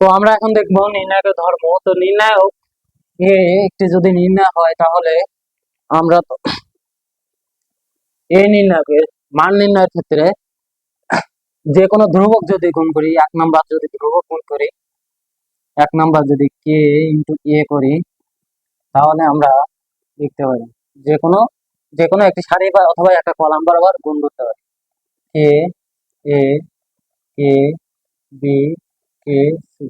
তো আমরা এখন দেখবো নির্ণায়কের ধর্ম। তো নির্ণায়ক এ একটি যদি নির্ণয় হয় তাহলে আমরা তো এই নির্ণায়কের মান নির্ণয়ের ক্ষেত্রে যে কোনো ধ্রুবক যদি গুণ করি, এক নাম্বার যদি ধ্রুবক গুণ করি, এক নাম্বার যদি কে ইন্টু এ করি, তাহলে আমরা লিখতে পারি যে কোনো একটি সারি বা অথবা একটা কলাম বরাবর গুণ করতে পারি। কে এ কে বি কে সি,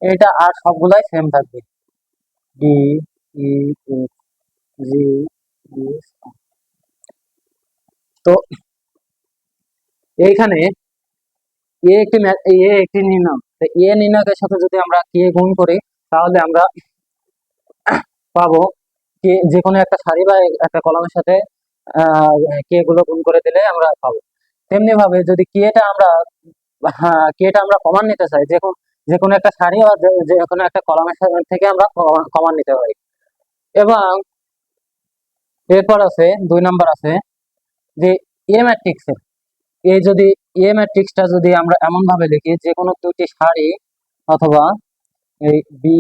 এটা আর সবগুলাই সেম থাকবে। ডি ই এফ জি ই। তো এইখানে একটি নির্ণয়, তো এ নির্ণয়কের সাথে যদি আমরা কে গুণ করি তাহলে আমরা পাবো কে যে কোনো একটা সারি বা একটা কলামের সাথে কে গুলো গুণ করে দিলে আমরা পাবো। তেমনি ভাবে যদি কেটা আমরা কমান নিতে চাই, যে কোনো একটা সারি বা যে কোনো একটা কলামের থেকে আমরা কমান নিতে পারি। এবং এরপর আছে 2 নাম্বার আছে যে এ ম্যাট্রিক্সের এ ম্যাট্রিক্সটা যদি আমরা এমন ভাবে লিখি যে কোনো দুটি সারি অথবা এই B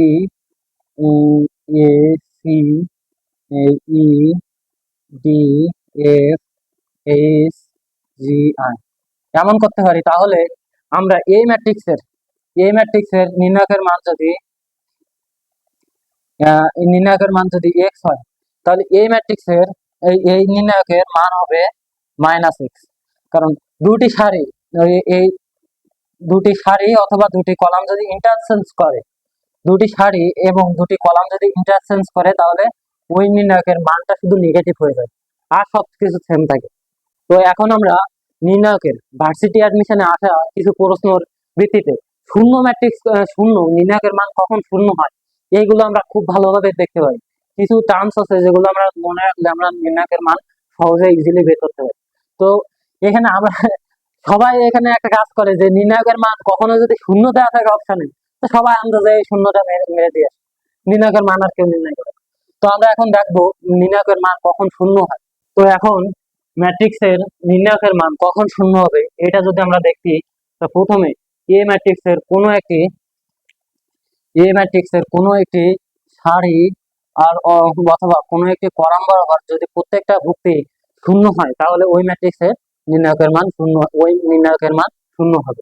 A C E D F H G I এমন করতে পারি, তাহলে আমরা এই ম্যাট্রিক্সের নির্ণায়কের মান যদি এক্স হয়, তাহলে এই ম্যাট্রিক্সের এই নির্ণায়কের মান হবে -x। কারণ দুটি সারি এই দুটি সারি অথবা দুটি কলাম যদি ইন্টারচেঞ্জ করে, দুটি সারি এবং দুটি কলাম যদি ইন্টারচেঞ্জ করে, তাহলে ওই নির্ণায়কের মানটা শুধু নেগেটিভ হয়ে যায়, আর সবকিছু সেম থাকে। তো এখন আমরা নির্ণায়কের ভার্সিটি অ্যাডমিশনে আসা কিছু প্রশ্নের ভিত্তিতে শূন্য নির্ণায়কের মান কখন শূন্য হয় এইগুলো আমরা খুব ভালোভাবে দেখতে পাই। কিছু টার্মস আছে যেগুলো আমরা মনে রাখলে আমরা নির্ণায়কের মান সহজে ইজিলি বের করতে পারি। তো এখানে আমরা সবাই এখানে একটা কাজ করে যে নির্ণায়কের মান কখনো যদি শূন্য দেওয়া থাকে অপশনে, তো সবাই আন্দাজে এই শূন্যটা মেরে মেরে দিয়ে আসে, নির্ণায়কের মান আর কেউ নির্ণয় করে। তো আমরা এখন দেখবো নির্ণায়কের মান কখন শূন্য হয়। তো এখন ম্যাট্রিক্সের নির্ণায়কের মান কখন শূন্য হবে এটা যদি আমরা দেখি, তো প্রথমে এ ম্যাট্রিক্সের কোনো একটি সারি আর অথবা কোনো একটি কলাম বরাবর যদি প্রত্যেকটা ভুক্তি শূন্য হয়, তাহলে ওই নির্ণায়কের মান শূন্য হবে।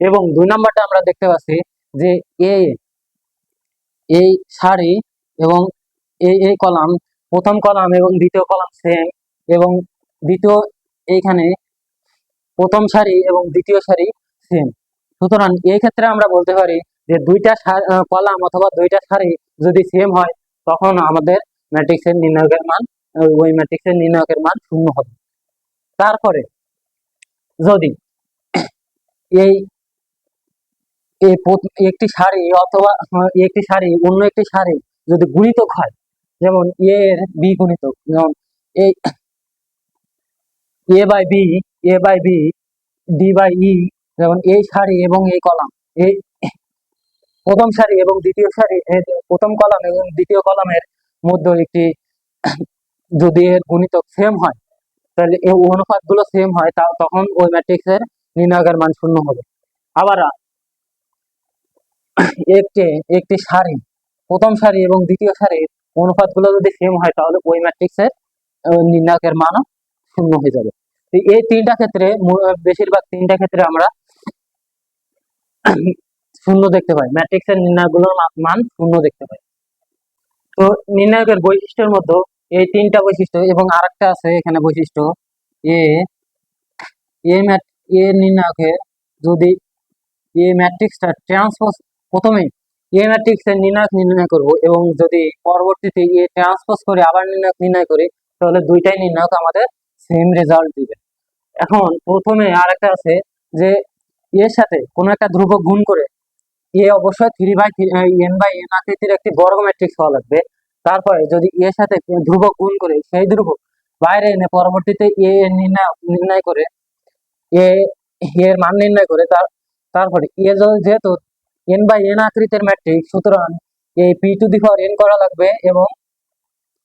এবং 2 নাম্বারটা আমরা দেখতে পাচ্ছি যে এ এই সারি এবং এই কলাম, প্রথম কলাম এবং দ্বিতীয় কলাম সেম, এবং দ্বিতীয় এইখানে প্রথম সারি এবং দ্বিতীয় সারি সেম। সুতরাং এই ক্ষেত্রে আমরা বলতে পারি যে দুইটা কলাম অথবা দুইটা সারি যদি সেম হয়, তখন আমাদের ম্যাট্রিক্সের নির্ণায়কের মান শূন্য হবে। তারপরে যদি এই একটি সারি অন্য একটি সারি যদি গুণিতক হয়, যেমন এ এর বি গুণিতক, যেমন এই এ বাই বি ডি বাই ই, যেমন এই সারি এবং এই কলাম, এই প্রথম কলাম এবং দ্বিতীয় কলামের মধ্যে একটি যদি এর গুণিতক সেম হয়, তাহলে এই অনুপাতগুলো সেম হয়, তখন ওই ম্যাট্রিক্সের নির্ণায়কের মান শূন্য হবে। আবার একটি সারি, প্রথম সারি এবং দ্বিতীয় সারির অনুপাতগুলো যদি সেম হয়, তাহলে ওই ম্যাট্রিক্সের নির্ণায়কের মানও শূন্য হয়ে যাবে। এই তিনটা ক্ষেত্রে বেশিরভাগ তিনটা ক্ষেত্রে আমরা শূন্য দেখতে পাই, ম্যাট্রিক্সের নির্ণায়কগুলোর মান শূন্য দেখতে পাই। তো নির্ণায়কের বৈশিষ্ট্যের মধ্যে এই তিনটা বৈশিষ্ট্য এবং আরেকটা আছে এখানে বৈশিষ্ট্য, এ নির্ণায়কের যদি ম্যাট্রিক্সটা ট্রান্সপোজ, প্রথমে ম্যাট্রিক্সের নির্ণায়ক নির্ণয় করব এবং যদি পরবর্তীতে ট্রান্সপোজ করে আবার নির্ণায়ক নির্ণয় করি, তাহলে দুইটাই নির্ণায়ক আমাদের সেম রেজাল্ট দিবে। এখন প্রথমে আরেকটা আছে যে এর সাথে কোনো একটা ধ্রুবক গুণ করে অবশ্যই 3/n আকৃতির একটি বর্গ ম্যাট্রিক্স হওয়া লাগবে। তারপরে যদি এর সাথে ধ্রুবক গুণ করে সেই ধ্রুবক বাইরে এনে পরবর্তীতে এর নির্ণয় করে এর মান নির্ণয় করে, তারপরে যেহেতু n/n আকৃতির ম্যাট্রিক্স, সুতরাং এই p⁴n করা লাগবে এবং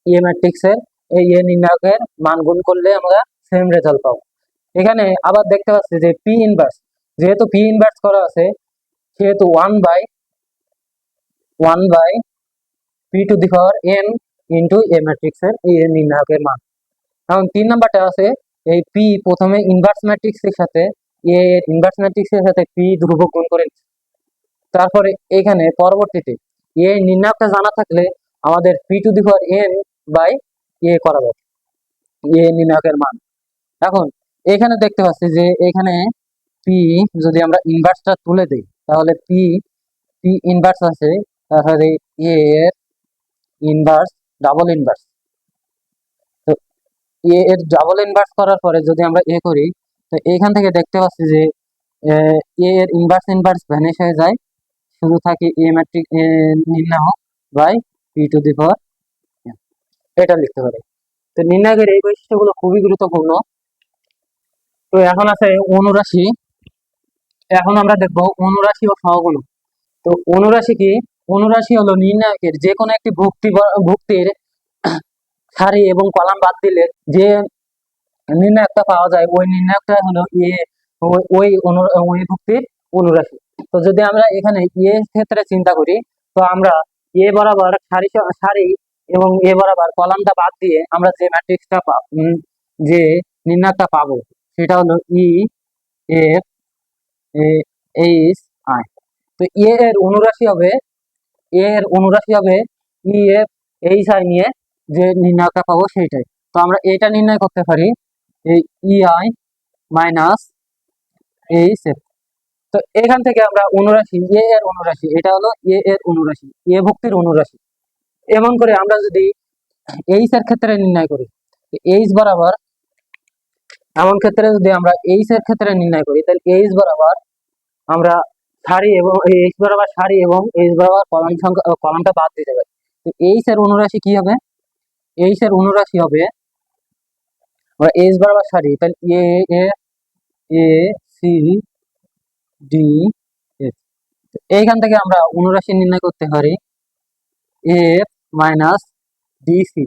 ম্যাট্রিক্সের এই নির্ণায়কের মান গুণ করলে আমরা সেম রেজাল্ট পাবো। এখানে আবার দেখতে পাচ্ছি যে যেহেতু p ইনভার্স করা আছে, সেহেতু 1/n 1/p⁴n ইন্টু এ ম্যাট্রিক্সের এই নির্ণায়কের মান। এখন 3 নাম্বারটা আছে এই পি প্রথমে ইনভার্স ম্যাট্রিক্সের সাথে এ এর ইনভার্স ম্যাট্রিক্সের সাথে পি ধ্রুবক গুণ করে নিচ্ছে। তারপরে এখানে পরবর্তীতে এ নির্ণায়কটা জানা থাকলে আমাদের p⁴n বাই এ করা যাবে এ নির্ণায়কের মান। এখন এখানে দেখতে পাচ্ছি যে এখানে পি যদি আমরা ইনভার্সটা তুলে দিই তাহলে পি পি ইনভার্স আছে, তারপরে এ এর ইনভার্স ডাবল ইনভার্স। তো এ এর ডাবল ইনভার্স করার পরে যদি আমরা এ করি তো এখান থেকে দেখতে পাচ্ছি যে এ এর ইনভার্স ইনভার্স ভ্যানিশ হয়ে যায়, শুধু থাকে এ ম্যাট্রিক্স নির্ণায়ক বাই p⁴, এটা লিখতে পারি। তো নির্ণায়কের এই বৈশিষ্ট্যগুলো খুবই গুরুত্বপূর্ণ। তো এখন আছে অনুরাশি। এখন আমরা দেখবো অনুরাশি ও সহগুণক। তো অনুরাশি কি? অনুরাশি হলো নির্ণায়কের যে কোনো একটি ভুক্তির সারি এবং কলাম বাদ দিলে যে নির্ণায়কটা পাওয়া যায় ওই নির্ণায়কটা হলো ওই ভুক্তির অনুরাশি। তো যদি আমরা এখানে এ ক্ষেত্রে চিন্তা করি তো আমরা এ বরাবর সারি এবং এ বরাবর কলামটা বাদ দিয়ে আমরা যে ম্যাট্রিক্সটা যে নির্ণায়কটা পাবো সেটা হলো ই এফ এইচ আই। তো এ এর অনুরাশি হবে ই এফ এইচ আই নিয়ে যে নির্ণায়কটা পাবো সেইটাই। তো আমরা এটা নির্ণয় করতে পারি এই E I minus H F. তো এখান থেকে আমরা অনুরাশি এ এর অনুরাশি, এটা হলো এ এর অনুরাশি, এ ভুক্তির অনুরাশি। এমন করে আমরা যদি এইচ এর ক্ষেত্রে নির্ণয় করি এইচ বরাবর, এমন ক্ষেত্রে যদি আমরা এইচ এর ক্ষেত্রে নির্ণয় করি তাহলে এইচ বরাবর আমরা সারি এবং এইচ বরাবর সারি এবং এইচ বরাবর কলামটা বাদ দিতে পারি। তো এইচ এর অনুরাশি কি হবে? এইচ এর অনুরাশি হবে এইচ বরাবর সারি তাহলে এ এ এ সি ডি এফ। এইখান থেকে আমরা অনুরাশি নির্ণয় করতে পারি এফ মাইনাস ডিসি।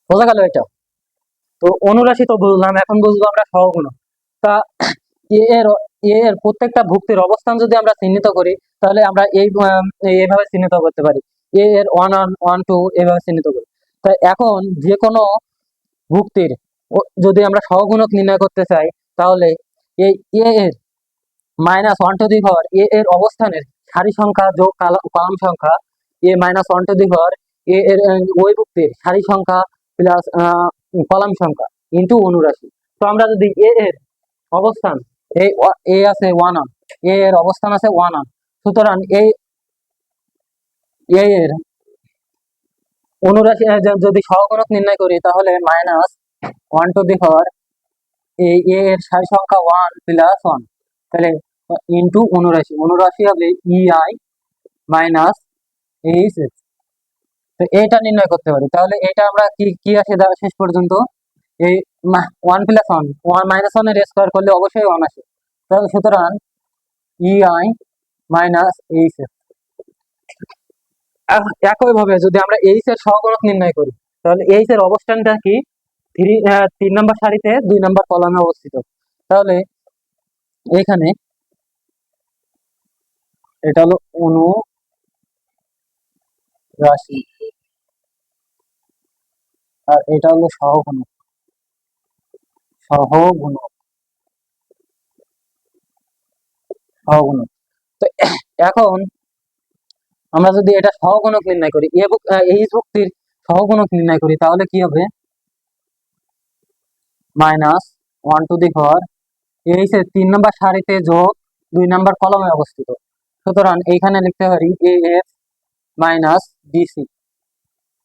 বোঝা গেল এটা? তো অনুরাশি তো বুঝলাম, এখন বুঝবো আমরা সহগুণক। তা এর প্রত্যেকটা ভুক্তির অবস্থান যদি আমরা চিহ্নিত করি তাহলে আমরা এইভাবে চিহ্নিত করতে পারি, এ এর 1 1 1 2 এভাবে চিহ্নিত করি। তাই এখন যে কোনো ভুক্তির যদি আমরা সহগুণক নির্ণয় করতে চাই তাহলে এই এ এর -1 এ এর অবস্থানের সারি সংখ্যা যোগ কলাম সংখ্যা -1 এ এর ওই ভুক্তির সারি সংখ্যা প্লাস কলাম সংখ্যা ইন্টু অনুরাশি। তো আমরা যদি এ এর অবস্থান এ আছে 1 1, এ এর অবস্থান আছে 1 1, সুতরাং এ এর অনুরাশি যদি সহগুণক নির্ণয় করি তাহলে -1 এই এ এর সারি সংখ্যা 1 প্লাস 1, তাহলে ইন্টু অনুরাশি হবে E I minus H F. তো এইটা নির্ণয় করতে পারি। তাহলে এটা আমরা কি আসে শেষ পর্যন্ত এই 1 প্লাস 1 -1 এর স্কোয়ার করলে অবশ্যই 1 আসে। তাহলে সুতরাং E I minus H F. একইভাবে যদি আমরা এইচ এর সহগুণক নির্ণয় করি তাহলে এইচ এর অবস্থানটা কি 3 নম্বর সারিতে 2 নম্বর কলামে অবস্থিত। তাহলে এখানে এটা হলো অনুরাশি আর এটা হলো সহগুণক। সহগুণক তো এখন আমরা যদি এটা সহগুণক নির্ণয় করি এইচ ভুক্তির সহগুণক নির্ণয় করি তাহলে কি হবে -1 এইচ এর 3 নম্বর সারিতে যোগ 2 নম্বর কলমে অবস্থিত। সুতরাং এইখানে লিখতে পারি এ এফ মাইনাস ডিসি।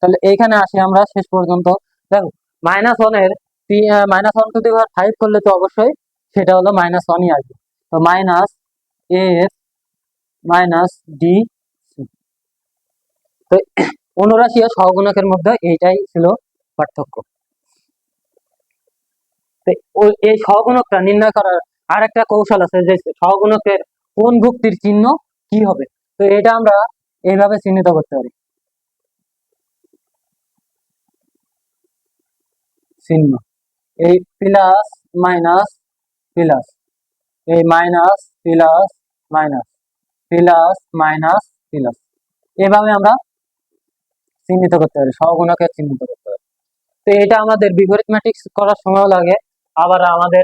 তাহলে এইখানে আসি আমরা শেষ পর্যন্ত। দেখো -1 করলে তো অবশ্যই সেটা হলো -1ই আসবে। তো minus A F minus D. তো অনুরাশি ও সহগুণকের মধ্যে এইটাই ছিল পার্থক্য। এই সহগুণকটা নির্ণয় করার আর একটা কৌশল আছে যে সহগুণকের কোন ভুক্তির চিহ্ন কি হবে। তো এটা আমরা এইভাবে চিহ্নিত করতে পারি, চিহ্ন এই প্লাস মাইনাস প্লাস, এই minus plus minus plus minus plus. এভাবে আমরা চিহ্নিত করতে পারি, সহগুণকের চিহ্নিত করতে পারি। তো এটা আমাদের বিপরীত ম্যাট্রিক্স করার সময় লাগে, আবার আমাদের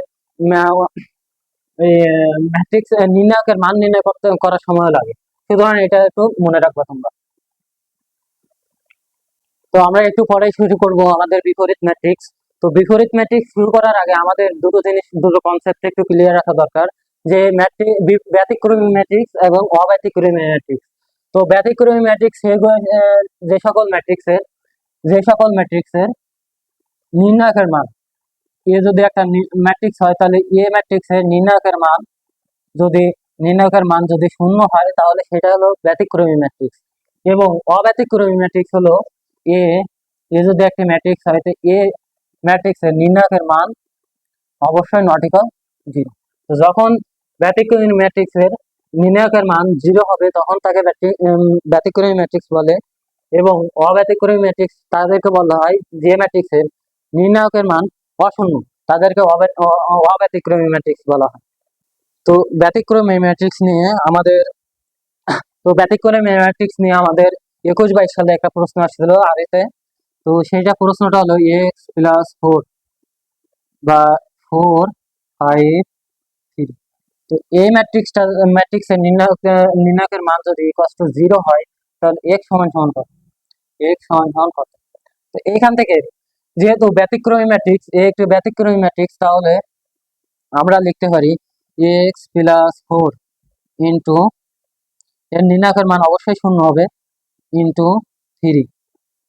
ম্যাট্রিক্স নির্ণায়কের মান নির্ণয় করার সময় লাগে। সুতরাং এটা একটু মনে রাখবা তোমরা। তো আমরা একটু পরে শুরু করব আমাদের বিপরীত ম্যাট্রিক্স। তো বিপরীত ম্যাট্রিক্স শুরু করার আগে আমাদের দুটো কনসেপ্ট একটু ক্লিয়ার রাখা দরকার, যে ব্যতিক্রমী ম্যাট্রিক্স এবং অব্যতিক্রমী ম্যাট্রিক্স। তো ব্যতিক্রমী ম্যাট্রিক্স যে সকল ম্যাট্রিক্সের নির্ণায়কের মান, এ যদি একটা ম্যাট্রিক্স হয় তাহলে এ ম্যাট্রিক্সের যদি নির্ণায়কের মান যদি শূন্য হয় তাহলে সেটা হলো ব্যতিক্রমী ম্যাট্রিক্স। এবং অব্যতিক্রমী ম্যাট্রিক্স হলো এ এ যদি একটি ম্যাট্রিক্স হয় তো এ ম্যাট্রিক্সের নির্ণায়কের মান অবশ্যই নট ইকুয়াল জিরো। তো যখন ব্যতিক্রমী ম্যাট্রিক্সের নির্ণায়কের মান জিরো হবে তখন তাকে ব্যতিক্রমী ম্যাট্রিক্স বলে, এবং অব্যতিক্রমী ম্যাট্রিক্স তাদেরকে বলা হয় যে ম্যাট্রিক্সের নির্ণায়কের মান অশূন্য, তাদেরকে অব্যতিক্রমী ম্যাট্রিক্স বলা হয়। তো ব্যতিক্রমী ম্যাট্রিক্স নিয়ে আমাদের তো ব্যতিক্রমী ম্যাট্রিক্স নিয়ে আমাদের 21-22 সালে একটা প্রশ্ন আসছিল আরিতে। তো সেইটা প্রশ্নটা হলো x+4 বা 4, 5, 3। তো এই ম্যাট্রিক্সের নির্ণায়কের মান যদি ইকুয়াল টু 0 হয় তাহলে x সমান সমান কত। তো এইখান থেকে যেহেতু ব্যতিক্রমী ম্যাট্রিক্স একটি ব্যতিক্রমী ম্যাট্রিক্স, তাহলে আমরা লিখতে পারি x+4 ইন্টু এর নির্ণায়কের মান অবশ্যই শূন্য হবে, ইন্টু 3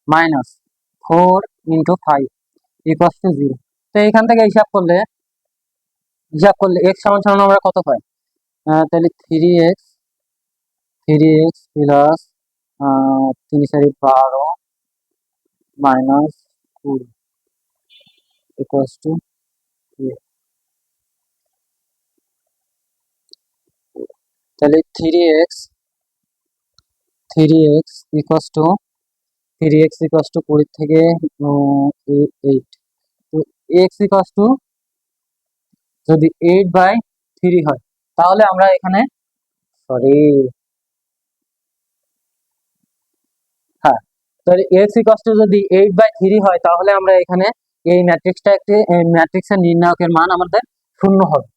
মাইনাস 4 × 5 ইকুয়াল টু 0। তো এইখান থেকে হিসাব করলে x সমান সমান আমরা কত পাই, তাহলে 3x plus 3×4 minus 20 equal to, তাহলে 3x ইকুয়াল টু 20 থেকে 8। তো x ইকুয়াল টু যদি 8/3 হয় তাহলে আমরা এখানে সরি হ্যাঁ তাহলে x ইকুয়াল টু যদি 8/3 হয় তাহলে আমরা এখানে এই ম্যাট্রিক্সের নির্ণায়কের মান আমাদের শূন্য হবে।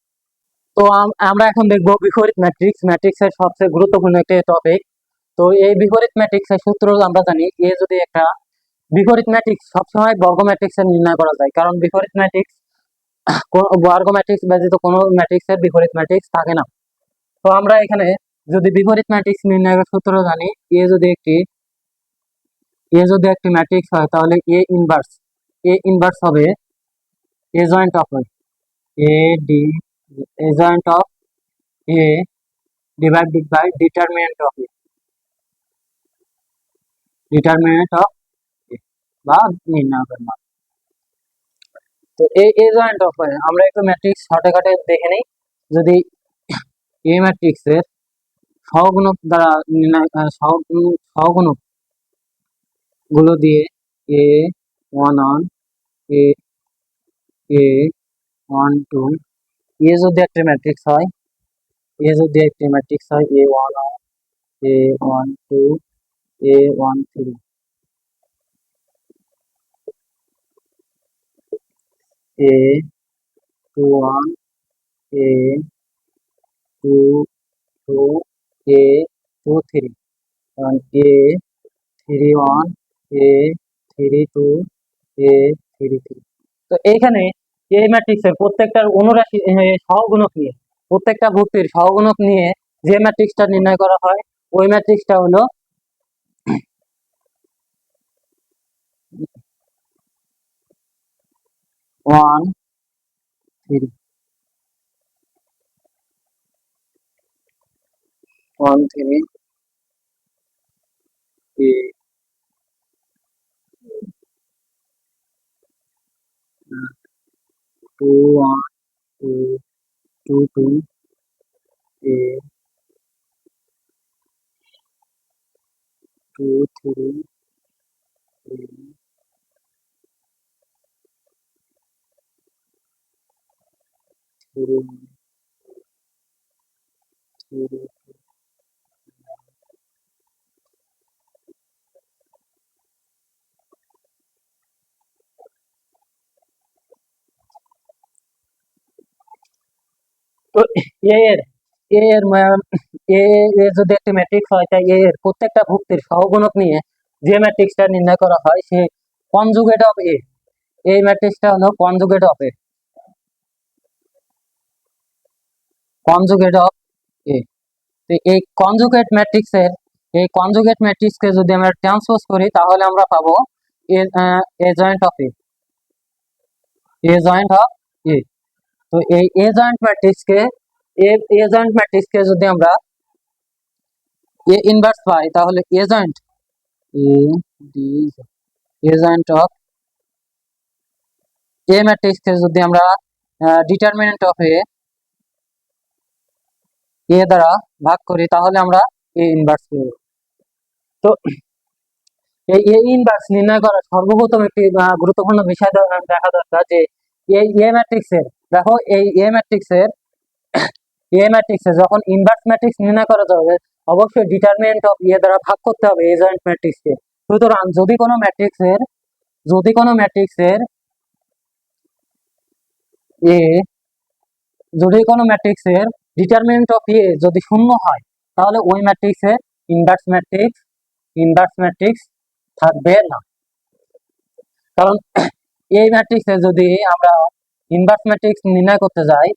তো আমরা এখন দেখবো বিপরীত ম্যাট্রিক্সের সবচেয়ে গুরুত্বপূর্ণ একটি টপিক। তো এই বিপরীত ম্যাট্রিক্সের সূত্র আমরা জানি, এ যদি একটা বিপরীত ম্যাট্রিক্স সবসময় বর্গ ম্যাট্রিক্সের নির্ণয় করা যায়, কারণ বিপরীত ম্যাট্রিক্স বর্গ ম্যাট্রিক্স ব্যতীত কোনো ম্যাট্রিক্সের বিপরীত ম্যাট্রিক্স থাকে না। তো আমরা এখানে যদি বিপরীত ম্যাট্রিক্স নির্ণয়ের সূত্র জানি, এ যদি একটি ম্যাট্রিক্স হয় তাহলে এ ইনভার্স হবে adjoint of A D adjoint of A divided by determinant of বা নির্ণায়কের মান। তো এ জয়েন্ট অফ আমরা একটু ম্যাট্রিক্স শর্টকাটে দেখে নিই। যদি এ ম্যাট্রিক্সের সহগুণক দ্বারা সহগুণক গুলো দিয়ে a one one a a one two, A যদি একটা ম্যাট্রিক্স হয় a one one a one two a one three, a two one a two two a two three, a three one a three two a three three. তো এইখানে এই ম্যাট্রিক্সের প্রত্যেকটার অনুরাশি সহগুণক নিয়ে, প্রত্যেকটা ভুক্তির সহগুণক নিয়ে যে ম্যাট্রিক্সটা নির্ণয় করা হয় ওই ম্যাট্রিক্সটা হলো 1 3 1 3 এ 2 1 এ 2 2 এ 2 3 এ 3 3 তো এ এর এ এর এ এর যদি একটি ম্যাট্রিক্স হয়, তাই এ এর প্রত্যেকটা ভুক্তির সহগুণক নিয়ে যে ম্যাট্রিক্সটা নির্ণয় করা হয় সে কনজুগেট অফ এ। এই ম্যাট্রিক্সটা হলো conjugate of A, conjugate of A. তো এই কনজুগেট ম্যাট্রিক্সকে যদি আমরা ট্রান্সপোজ করি তাহলে আমরা পাবো A adjoint of A, adjoint of A. তো এই এ জয়েন্ট ম্যাট্রিক্সকে এ জয়েন্ট ম্যাট্রিক্সকে যদি আমরা এ ইনভার্স পাই তাহলে adjoint A D adjoint of A ম্যাট্রিক্সকে যদি আমরা ডিটারমিনেন্ট অফ এ দ্বারা ভাগ করি তাহলে আমরা এ ইনভার্স পেয়ে যাবো। তো এই এ ইনভার্স নির্ণয় করার সর্বপ্রথম একটি গুরুত্বপূর্ণ বিষয় দেখা দরকার যে এই এ ম্যাট্রিক্সের, দেখো এই এ ম্যাট্রিক্সে যখন ইনভার্স ম্যাট্রিক্স নির্ণয় করা যাবে অবশ্যই ডিটারমিনেন্ট অফ এ দ্বারা ভাগ করতে হবে এ জয়েন্ট ম্যাট্রিক্সকে। সুতরাং যদি কোনো ম্যাট্রিক্সের এ যদি কোনো ম্যাট্রিক্সের ডিটারমিনেন্ট অফ এ যদি শূন্য হয় তাহলে ওই ম্যাট্রিক্সের ইনভার্স ম্যাট্রিক্স থাকবে না। কারণ এই ম্যাট্রিক্সে যদি আমরা ইনভার্স ম্যাট্রিক্স নির্ণয় করতে যাই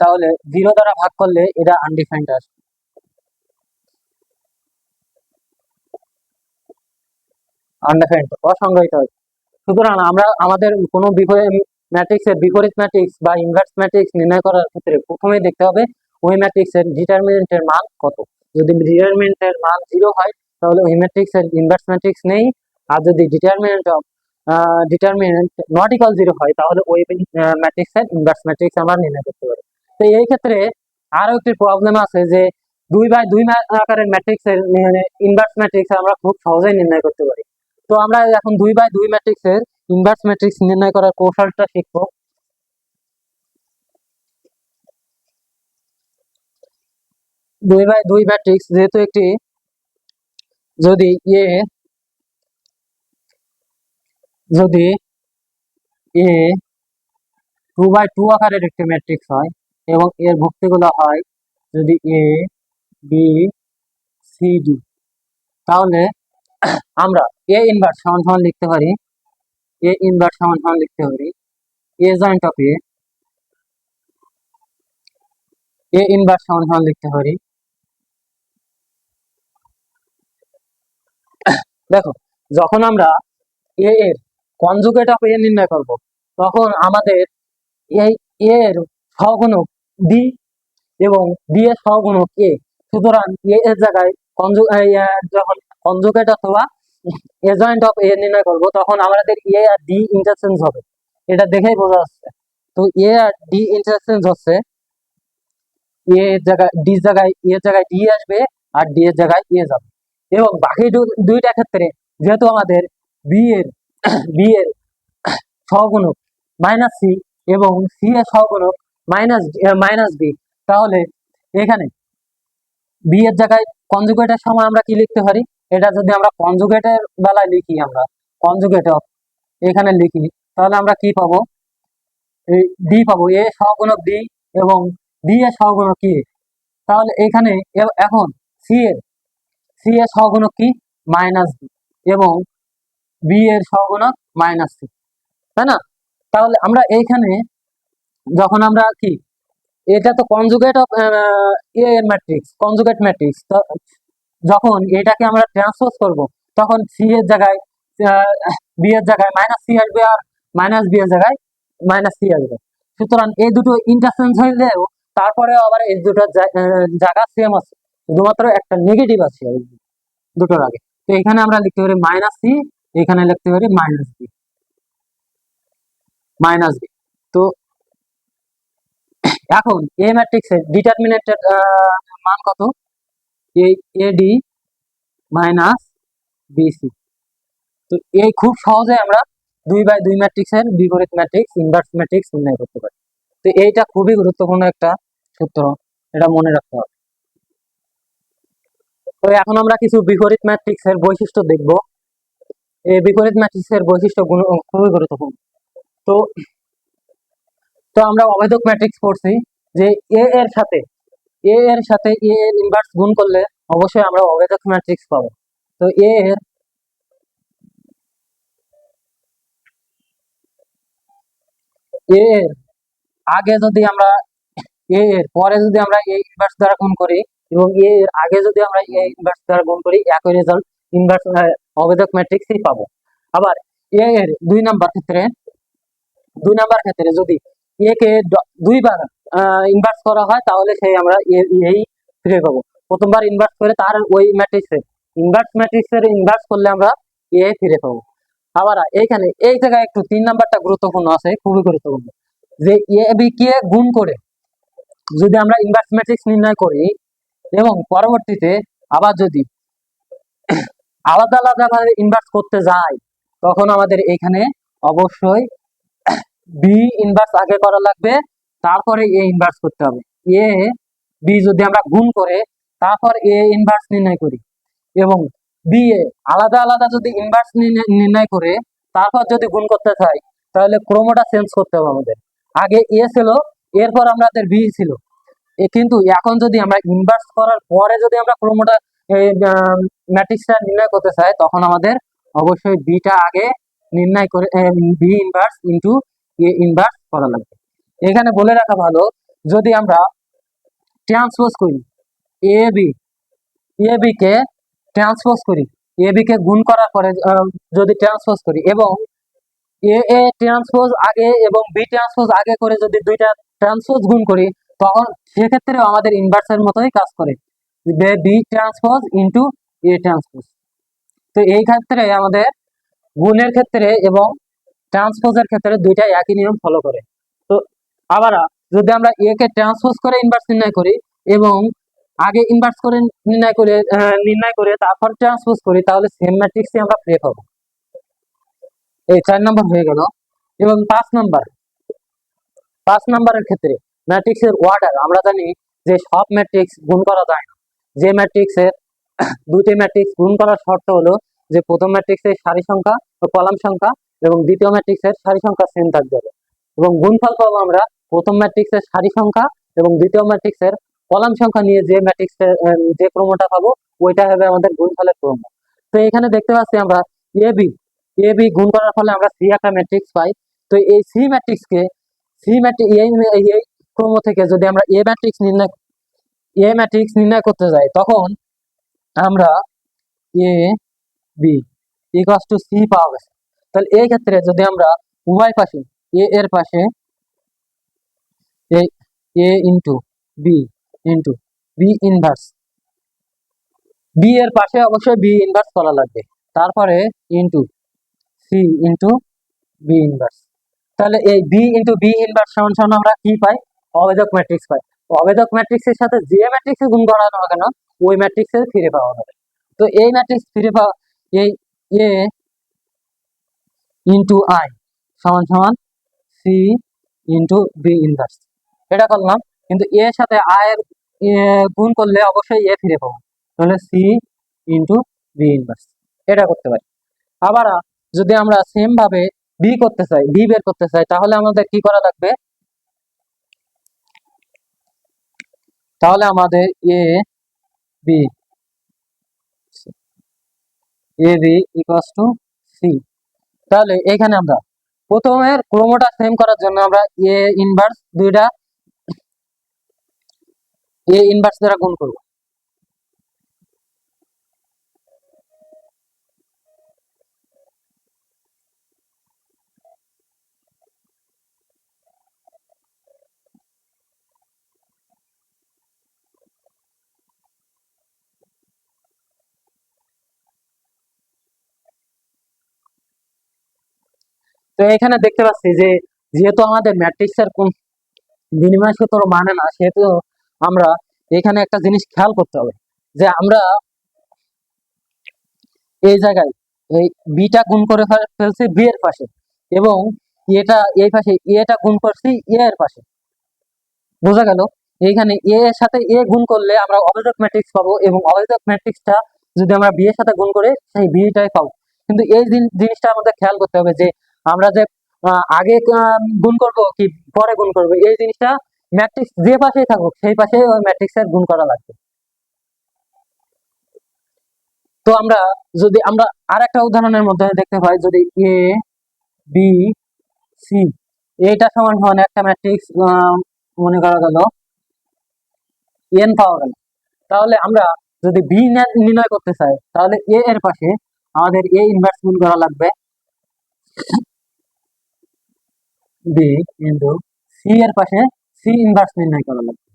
তাহলে 0 দ্বারা ভাগ করলে এটা আনডিফাইন্ড আসবে, আনডিফাইন্ড অসংজ্ঞায়িত হয়। সুতরাং আমরা আমাদের কোনো ম্যাট্রিক্সের বিপরীত ম্যাট্রিক্স বা ইনভার্স ম্যাট্রিক্স নির্ণয় করার ক্ষেত্রে প্রথমেই দেখতে হবে ওই ম্যাট্রিক্সের ডিটারমিনেন্টের মান কত। যদি ডিটারমিনেন্টের মান 0 হয় তাহলে ওই ম্যাট্রিক্সের ইনভার্স ম্যাট্রিক্স নেই। আর যদি ডিটারমিনেন্ট নট ইকুয়াল 0 হয় তাহলে ওই ম্যাট্রিক্সের ইনভার্স ম্যাট্রিক্স আমরা নির্ণয় করতে পারি। তো এই ক্ষেত্রে আরো একটি প্রবলেম আছে যে 2/2 আকারের ম্যাট্রিক্সের ইনভার্স ম্যাট্রিক্স আমরা খুব সহজেই নির্ণয় করতে পারি। তো আমরা এখন 2/2 ম্যাট্রিক্সের ইনভার্স ম্যাট্রিক্স নির্ণয় করার কৌশলটা শিখবো। 2/2 ম্যাট্রিক্স যেহেতু একটি, যদি এ যদি এ 2/2 আকারের একটি ম্যাট্রিক্স হয় এবং এর ভুক্তিগুলো হয় যদি এ বি সি ডি, তাহলে আমরা এ ইনভার্স সমান সমান লিখতে পারি এ জয়েন্ট অফ এ ইনভার্স সমান সমান লিখতে পারি। দেখো, যখন আমরা এ এর কনজুগেট অফ এ নির্ণয় করব তখন আমাদের এই এ এর সহগুণক ডি এবং ডি এর সহগুণক এ। সুতরাং এ এর জায়গায় যখন কনজুগেট অথবা এ জয়েন্ট অফ এ নির্ণয় করব তখন আমাদের এ আর ডি ইন্টারচেঞ্জ হবে, এটা দেখেই বোঝা যাচ্ছে। তো এ আর ডি ইন্টারচেঞ্জ হচ্ছে, এ এর জায়গায় ডি আসবে আর ডি এর জায়গায় এ যাবে। এবং বাকি দুইটা ক্ষেত্রে যেহেতু আমাদের বি এর বি এর সহগুণক মাইনাস সি এবং সি এর সহগুণক মাইনাস বি, তাহলে এখানে বি এর জায়গায় কনজুগেটের সময় আমরা কি লিখতে পারি, এটা যদি আমরা কনজুগেটের বেলায় লিখি, আমরা কনজুগেট অফ এখানে লিখি তাহলে আমরা কি পাবো, ডি পাবো, এ সহগুণক ডি এবং ডি এর সহগুণক কি। তাহলে এখানে এখন সি এর সহগুণক কি, মাইনাস বি এবং বি এর সহগুণক মাইনাস সি, তাই না? তাহলে আমরা এইখানে যখন আমরা কি, এটা তো কনজুগেট অফ এ এর ম্যাট্রিক্স, কনজুগেট ম্যাট্রিক্স, যখন এটাকে আমরা ট্রান্সপোজ করব তখন সি এর জায়গায় বি এর জায়গায় মাইনাস সি আসবে আর মাইনাস বি এর জায়গায় মাইনাস সি আসবে। সুতরাং এই দুটো ইন্টারচেঞ্জ হইলেও তারপরে আবার এই দুটোর জায়গা সেম আছে, শুধুমাত্র একটা নেগেটিভ আছে এই দুটোর আগে। তো এখানে আমরা লিখতে পারি মাইনাস সি, এখানে লিখতে পারি মাইনাস বি। তো এখন এ ম্যাট্রিক্সের ডিটারমিনেন্টের মান কত, এডি মাইনাস বিসি। তো এই খুব সহজে আমরা 2/2 ম্যাট্রিক্সের বিপরীত ম্যাট্রিক্স ইনভার্স ম্যাট্রিক্স নির্ণয় করতে পারি। তো এইটা খুবই গুরুত্বপূর্ণ একটা সূত্র, এটা মনে রাখতে হবে। তো এখন আমরা কিছু বিপরীত ম্যাট্রিক্সের বৈশিষ্ট্য দেখব। এই বিপরীত ম্যাট্রিক্সের বৈশিষ্ট্য খুবই গুরুত্বপূর্ণ। তো তো আমরা অভেদক ম্যাট্রিক্স পড়ছি যে এ এর সাথে এ এর ইনভার্স গুণ করলে অবশ্যই আমরা অভেদক ম্যাট্রিক্স পাবো। তো এর আগে যদি আমরা এর পরে যদি আমরা এ ইনভার্স দ্বারা গুণ করি এবং এর আগে যদি আমরা এ ইনভার্স দ্বারা গুণ করি, একই রেজাল্ট ইনভার্স অভেদক ম্যাট্রিক্সই পাবো। আবার এর দুই নাম্বার ক্ষেত্রে যদি এ কে দুইবার ইনভার্স করা হয় তাহলে সেই আমরা এই ফিরে পাবো। প্রথমবার ইনভার্স করে তার ওই ম্যাট্রিক্সের ইনভার্স করলে আমরা এ ফিরে পাবো। আবার এইখানে এই জায়গায় একটু 3 নাম্বারটা গুরুত্বপূর্ণ আছে, খুবই গুরুত্বপূর্ণ, যে এ বি কে গুণ করে যদি আমরা ইনভার্স ম্যাট্রিক্স নির্ণয় করি এবং পরবর্তীতে আবার যদি আলাদা আলাদা ভাবে ইনভার্স করতে যাই, তখন আমাদের এখানে অবশ্যই বি ইনভার্স আগে করা লাগবে, তারপরে এ ইনভার্স করতে হবে। এ বি যদি আমরা গুণ করে তারপর এ ইনভার্স নির্ণয় করি এবং বি এ আলাদা আলাদা যদি ইনভার্স নির্ণয় করে তারপর যদি গুণ করতে চাই, তাহলে ক্রমটা চেঞ্জ করতে হবে আমাদের। আগে এ ছিল, এরপর আমাদের বি ছিল, কিন্তু এখন যদি আমরা ইনভার্স করার পরে যদি আমরা ক্রমটা ম্যাট্রিক্সটা নির্ণয় করতে চাই, তখন আমাদের অবশ্যই বিটা আগে নির্ণয় করে B inverse into A inverse করা লাগবে। এখানে বলে রাখা ভালো, যদি আমরা ট্রান্সপোজ করি এ বি কে ট্রান্সপোজ করি, এ বি কে গুণ করার পরে যদি ট্রান্সপোজ করি এবং এ ট্রান্সপোজ আগে এবং বি ট্রান্সপোজ আগে করে যদি দুইটা ট্রান্সপোজ গুণ করি, তখন সেক্ষেত্রে আমাদের ইনভার্সের মতোই কাজ করে, B transpose into A transpose. তো এই ক্ষেত্রে আমাদের গুণের ক্ষেত্রে এবং ট্রান্সপোজের ক্ষেত্রে দুইটাই একই নিয়ম ফলো করে। তো আবার যদি আমরা এ কে ট্রান্সপোজ করে ইনভার্স নির্ণয় করি এবং আগে ইনভার্স করে নির্ণয় করে তারপর ট্রান্সপোজ করি, তাহলে সেম ম্যাট্রিক্সই আমরা পেয়ে পাবো। এই 4 নম্বর হয়ে গেল। এবং 5 নাম্বারের ক্ষেত্রে ম্যাট্রিক্সের অর্ডার আমরা জানি যে সব ম্যাট্রিক্স গুণ করা যায় না। যে ম্যাট্রিক্সের দুটি ম্যাট্রিক্স গুণ করার শর্ত হলো যে প্রথম ম্যাট্রিক্সের সারি সংখ্যা ও কলাম সংখ্যা এবং দ্বিতীয় ম্যাট্রিক্সের সারি সংখ্যা সেম থাকবে এবং গুণফল পাবো আমরা প্রথম ম্যাট্রিক্সের সারি সংখ্যা এবং দ্বিতীয় ম্যাট্রিক্সের কলাম সংখ্যা নিয়ে যে ম্যাট্রিক্সের যে ক্রমটা পাবো ওইটা হবে আমাদের গুণফলের ক্রম। তো এখানে দেখতে পাচ্ছি আমরা এ বি গুণ করার ফলে আমরা সি একটা ম্যাট্রিক্স পাই। তো এই সি ম্যাট্রিক্সকে এই ক্রম থেকে যদি আমরা এ ম্যাট্রিক্স নির্ণয় করতে যাই, তখন আমরা A B equal to C পাওয়া গেছে। তাহলে এই ক্ষেত্রে যদি আমরা উভয় পাশে এ এর পাশে A into B inverse, B এর পাশে অবশ্যই বি ইনভার্স করা লাগবে, তারপরে into C into B inverse. তাহলে এই বি ইন্টু বি ইনভার্স সমান সমান আমরা কি পাই? অভেদক ম্যাট্রিক্স পাই। অভেদক ম্যাট্রিক্সের সাথে যে ম্যাট্রিক্সে গুণ করা না কেন ওই ম্যাট্রিক্সে ফিরে পাওয়া যাবে। তো এই ম্যাট্রিক্স ফিরে পাওয়া এই এ ইন্টু আই সমান সমান সি ইন্টু বি ইনভার্স, এটা করলাম। কিন্তু এর সাথে আই এর গুণ করলে অবশ্যই এ ফিরে পাবো, তাহলে সি ইন্টু বি ইনভার্স, এটা করতে পারি। আবার যদি আমরা সেম ভাবে বি বের করতে চাই, তাহলে আমাদের কি করা লাগবে? তাহলে আমাদের বি ইকুয়ালস টু সি। তাহলে এখানে আমরা প্রথমের ক্রমটা সেম করার জন্য আমরা এ ইনভার্স দ্বারা গুণ করব। তো এখানে দেখতে পাচ্ছি যে যেহেতু আমাদের ম্যাট্রিক্সের কোন বিনিময় সূত্র মানে না, সেহেতু আমরা এখানে একটা জিনিস খেয়াল করতে হবে যে আমরা এই জায়গায় এই বিটা গুণ করে ফেলছি বি এর পাশে এবং এই পাশে এটা গুণ করছি এ এর পাশে, বোঝা গেল? এইখানে এ এর সাথে এ গুণ করলে আমরা অভেদক ম্যাট্রিক্স পাবো এবং অভেদক ম্যাট্রিক্সটা যদি আমরা বি এর সাথে গুণ করে সেই বিটাই পাবো। কিন্তু এই জিনিসটা আমাদের খেয়াল করতে হবে যে আমরা যে আগে গুণ করব কি পরে গুণ করব, এই জিনিসটা ম্যাট্রিক্স যে পাশেই থাকুক সেই পাশে ওই ম্যাট্রিক্সের গুণ করা লাগবে। তো আমরা যদি আমরা আর একটা উদাহরণের মধ্যে দেখতে পাই, যদি এ বি সি এটা সমান সমান একটা ম্যাট্রিক্স মনে করা গেল এন পাওয়া গেল, তাহলে আমরা যদি বি নির্ণয় করতে চাই তাহলে এ এর পাশে আমাদের এ ইনভার্স গুণ করা লাগবে বি ইন্টু সি এর পাশে সি ইনভার্স নির্ণয় করা লাগবে,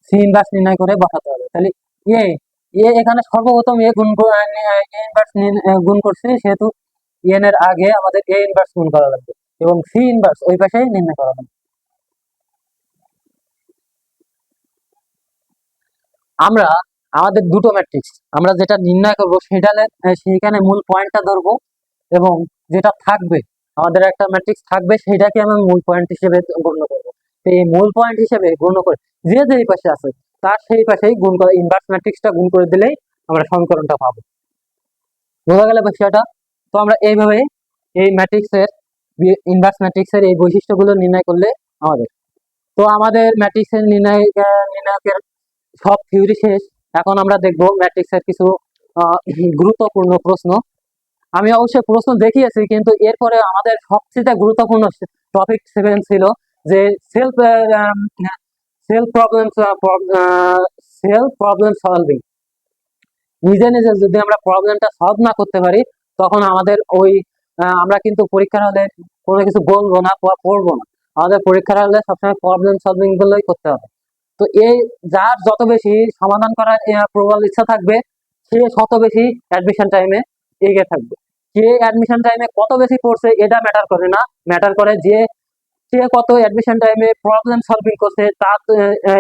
সি ইনভার্স নির্ণয় করে বসাতে হবে। তাহলে এ এ এখানে সর্বপ্রথম এ গুণ এ ইনভার্স গুণ করছে, সেহেতু এন এর আগে আমাদের এ ইনভার্স গুণ করা লাগবে এবং সি ইনভার্স ওই পাশে নির্ণয় করা লাগবে। আমরা আমাদের দুটো ম্যাট্রিক্স আমরা যেটা নির্ণয় করব সেটা সেইখানে মূল পয়েন্টটা ধরবো এবং যেটা থাকবে আমাদের একটা ম্যাট্রিক্স থাকবে সেটাকে আমরা মূল পয়েন্ট হিসেবে গণ্য করবো। তো এই মূল পয়েন্ট হিসেবে গণ্য করে যে যেই পাশে আছে তার সেই পাশেই গুণ করে ইনভার্স ম্যাট্রিক্সটা গুণ করে দিলেই আমরা সমীকরণটা পাবো। বোঝা গেল বিষয়টা? তো আমরা এইভাবে এই ম্যাট্রিক্সের ইনভার্স ম্যাট্রিক্সের এই বৈশিষ্ট্যগুলো নির্ণয় করলে আমাদের, তো আমাদের ম্যাট্রিক্সের নির্ণায়কের সব থিওরি শেষ। এখন আমরা দেখব ম্যাট্রিক্সের কিছু গুরুত্বপূর্ণ প্রশ্ন। আমি অবশ্যই প্রশ্ন দেখিয়েছি, কিন্তু এরপরে আমাদের সবচেয়ে গুরুত্বপূর্ণ টপিক 7 ছিল যে self self problem self problem solving. নিজে নিজে যদি আমরা প্রবলেমটা সলভ না করতে পারি তখন আমাদের ওই আমরা কিন্তু পরীক্ষার হলে কোনো কিছু বলবো না বা পড়বো না, আমাদের পরীক্ষার হলে সবসময় প্রবলেম সলভিং গুলোই করতে হবে। তো এই যার যত বেশি সমাধান করার প্রবল ইচ্ছা থাকবে সে তত বেশি অ্যাডমিশন টাইমে এগিয়ে থাকবে। কে অ্যাডমিশন টাইমে কত বেশি পড়ছে এটা ম্যাটার করে না, ম্যাটার করে যে সে কত অ্যাডমিশন টাইমে প্রবলেম সলভিং করছে, তার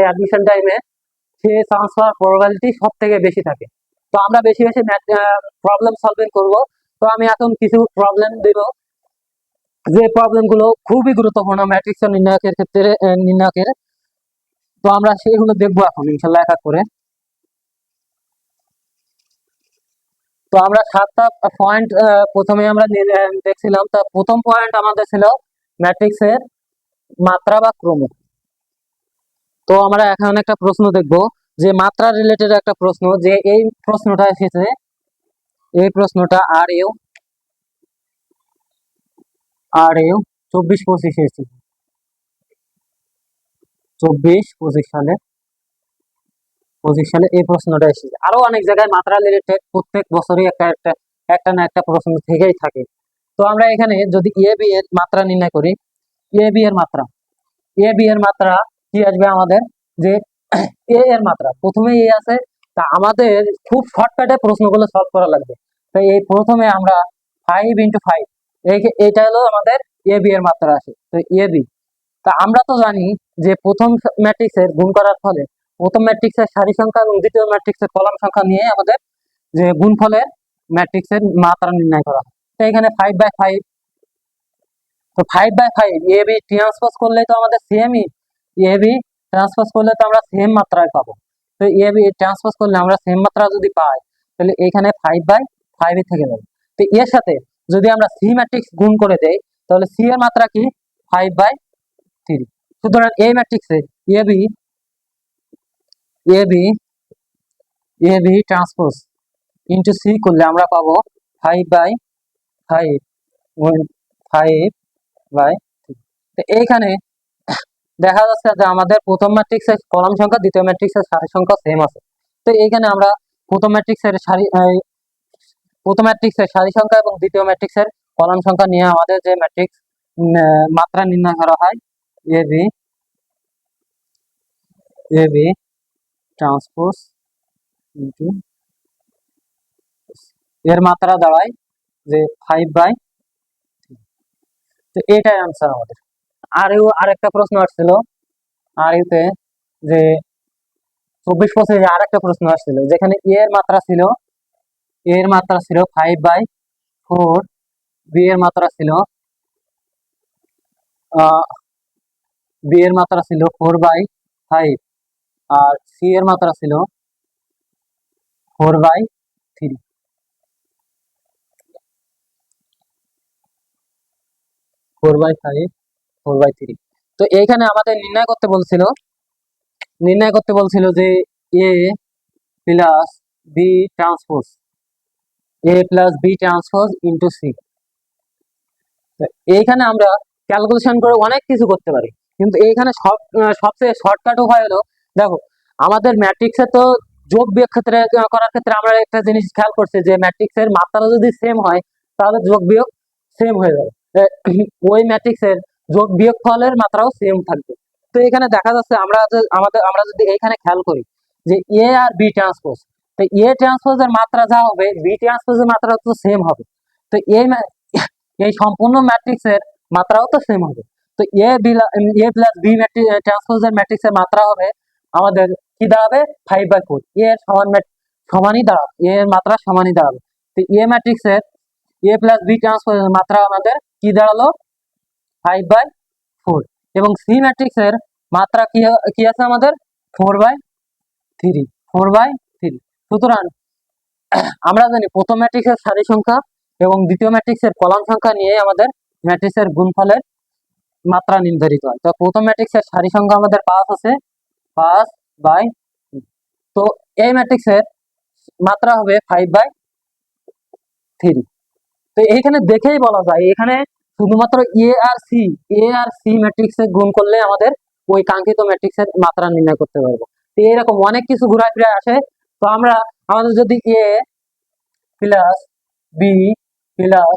অ্যাডমিশন টাইমে সে চান্স পাওয়ার প্রবাবিলিটি সব থেকে বেশি থাকে। তো আমরা বেশি বেশি প্রবলেম সলভিং করব। তো আমি এখন কিছু প্রবলেম দেব যে প্রবলেম গুলো খুবই গুরুত্বপূর্ণ ম্যাট্রিক্স নির্ণায়কের ক্ষেত্রে নির্ণায়কের। তো আমরা সেগুলো দেখবো এখন ইনশাল্লাহ এক এক করে। তো আমরা 7টা পয়েন্ট প্রথমে আমরা দেখছিলাম। তা প্রথম পয়েন্ট আমাদের ছিল ম্যাট্রিক্সের মাত্রা বা ক্রম। তো আমরা এখন একটা প্রশ্ন দেখব যে মাত্রা রিলেটেড একটা প্রশ্ন, যে এই প্রশ্নটা এসেছে, এই প্রশ্নটা আর ইউ 24-25 এসেছে, 24-25 সালে এই প্রশ্নটা এসেছে। আরো অনেক জায়গায় মাত্রা রিলেটেড প্রত্যেক বছরই একটা একটা একটা না একটা প্রশ্ন থেকেই থাকে। তো আমরা এখানে যদি এ বি এর মাত্রা নির্ণয় করি, এ বি এর মাত্রা, এ বি এর মাত্রা কি আসবে আমাদের, যে এ এর মাত্রা প্রথমে এ আছে, তা আমাদের খুব শর্টকাটে প্রশ্নগুলো সলভ করা লাগবে। তো এই প্রথমে আমরা 5 × 5 এইটা হলো আমাদের এ বি এর মাত্রা আসে। তো এ বি, তা আমরা তো জানি যে প্রথম ম্যাট্রিক্সের গুণ করার ফলে প্রথম ম্যাট্রিক্সের সারি সংখ্যা এবং দ্বিতীয় ম্যাট্রিক্সের কলাম সংখ্যা নিয়ে আমাদের যে গুণফলের ম্যাট্রিক্সের মাত্রা নির্ণয় করা হয়। তো এখানে 5/5, তো 5/5 এ বি ট্রান্সপোজ করলে তো আমাদের সেমই, এ বি ট্রান্সপোজ করলে তো আমরা সেম মাত্রায় পাবো। তো এ বি ট্রান্সপোজ করলে আমরা সেম মাত্রা যদি পাই তাহলে এখানে 5/5 থেকে যাবে। তো এর সাথে যদি আমরা সি ম্যাট্রিক্স গুণ করে দেই তাহলে সি এর মাত্রা কি 5/3। সুতরাং এই ম্যাট্রিক্সে A B A B A B transpose into C করলে আমরা পাবো 5/5 5/3। তো এইখানে দেখা যাচ্ছে যে আমাদের প্রথম ম্যাট্রিক্সের কলাম সংখ্যা দ্বিতীয় ম্যাট্রিক্সের সারি সংখ্যা সেম আছে। তো এইখানে আমরা প্রথম ম্যাট্রিক্সের সারি সংখ্যা এবং দ্বিতীয় ম্যাট্রিক্সের কলাম সংখ্যা নিয়ে আমাদের যে ম্যাট্রিক্স মাত্রা নির্ণয় করা হয়, এ বি ট্রান্সপোজ ইন্টু এর মাত্রা দাঁড়ায় যে 5/3। তো এটাই আনসার আমাদের। আরেকটা প্রশ্ন আসছিল আর ইউতে, যে 24-25 আরেকটা প্রশ্ন আসছিল যেখানে এ এর মাত্রা ছিল 5/4, বি এর মাত্রা ছিল বি এর মাত্রা ছিল 4/5 আর সি এর মাত্রা ছিল 4/3। 4/5 4/3। তো এইখানে আমাদের নির্ণয় করতে বলছিল যে A plus B transpose into C. এইখানে আমরা ক্যালকুলেশন করে অনেক কিছু করতে পারি, কিন্তু এইখানে সবচেয়ে শর্টকাট উপায় হলো, দেখো আমাদের ম্যাট্রিক্সে তো যোগ বিয়োগ ক্ষেত্রে করার ক্ষেত্রে আমরা একটা জিনিস খেয়াল করছি যে ম্যাট্রিক্সের মাত্রা যদি সেম হয় তাহলে যোগ বিয়োগ সেম হয়ে যাবে। ওই ম্যাট্রিক্সের যোগ বিয়োগ ফলের মাত্রাও সেম থাকবে। তো এখানে দেখা যাচ্ছে আমরা যদি এইখানে খেয়াল করি যে এ আর বি ট্রান্সপোজ, তো এ ট্রান্সপোজের মাত্রা যা হবে বি ট্রান্সপোজের মাত্রা তো সেম হবে। তো এই সম্পূর্ণ ম্যাট্রিক্সের মাত্রাও তো সেম হবে। তো এ প্লাস বি ট্রান্সপোজের ম্যাট্রিক্সের মাত্রা হবে আমাদের কি দাঁড়াবে 5/4। এর সমানই দাঁড়াবে, এর মাত্রা সমানই দাঁড়াবে। তো এ ম্যাট্রিক্সের এ প্লাস বি ট্রান্সপোজের মাত্রা আমাদের কি দাঁড়ালো 5/4। এবং সি ম্যাট্রিক্সের মাত্রা কি আছে আমাদের 4/3। সুতরাং আমরা জানি প্রথম ম্যাট্রিক্সের সারি সংখ্যা এবং দ্বিতীয় ম্যাট্রিক্সের কলাম সংখ্যা নিয়ে আমাদের ম্যাট্রিক্সের গুণফলের মাত্রা নির্ধারিত হয়। তো প্রথম ম্যাট্রিক্সের সারি সংখ্যা আমাদের 5 আছে, 5/3। তো এই ম্যাট্রিক্সের মাত্রা হবে 5/3। তো এইখানে দেখেই বলা যায় এখানে শুধুমাত্র এ আর সি ম্যাট্রিক্সের গুণ করলে আমাদের ওই কাঙ্ক্ষিত ম্যাট্রিক্সের মাত্রা নির্ণয় করতে পারবো। তো এরকম অনেক কিছু ঘুরায় ফিরে আসে। তো আমাদের যদি A plus B plus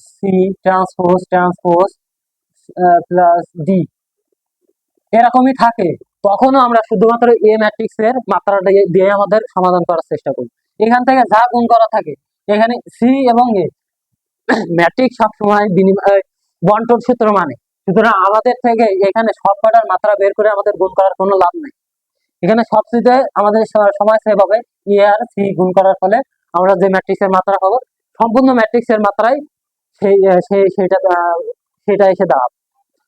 C transpose plus D এরকমই থাকে, তখনও আমরা শুধুমাত্র এ ম্যাট্রিক্সের মাত্রাটা দিয়ে আমাদের সমাধান করার চেষ্টা করি। এখান থেকে যা গুণ করা থাকে এখানে সি এবং এ ম্যাট্রিক্স সবসময় বন্টন সূত্র মানে, সুতরাং আমাদের থেকে এখানে সব কটার মাত্রা বের করে আমাদের গুণ করার কোনো লাভ নেই। এখানে সবচেয়ে আমাদের সময় সেভ হবে এ আর সি গুণ করার ফলে আমরা যে ম্যাট্রিক্সের মাত্রা পাবো সম্পূর্ণ ম্যাট্রিক্সের মাত্রাই সেটা এসে দাঁড়াবে।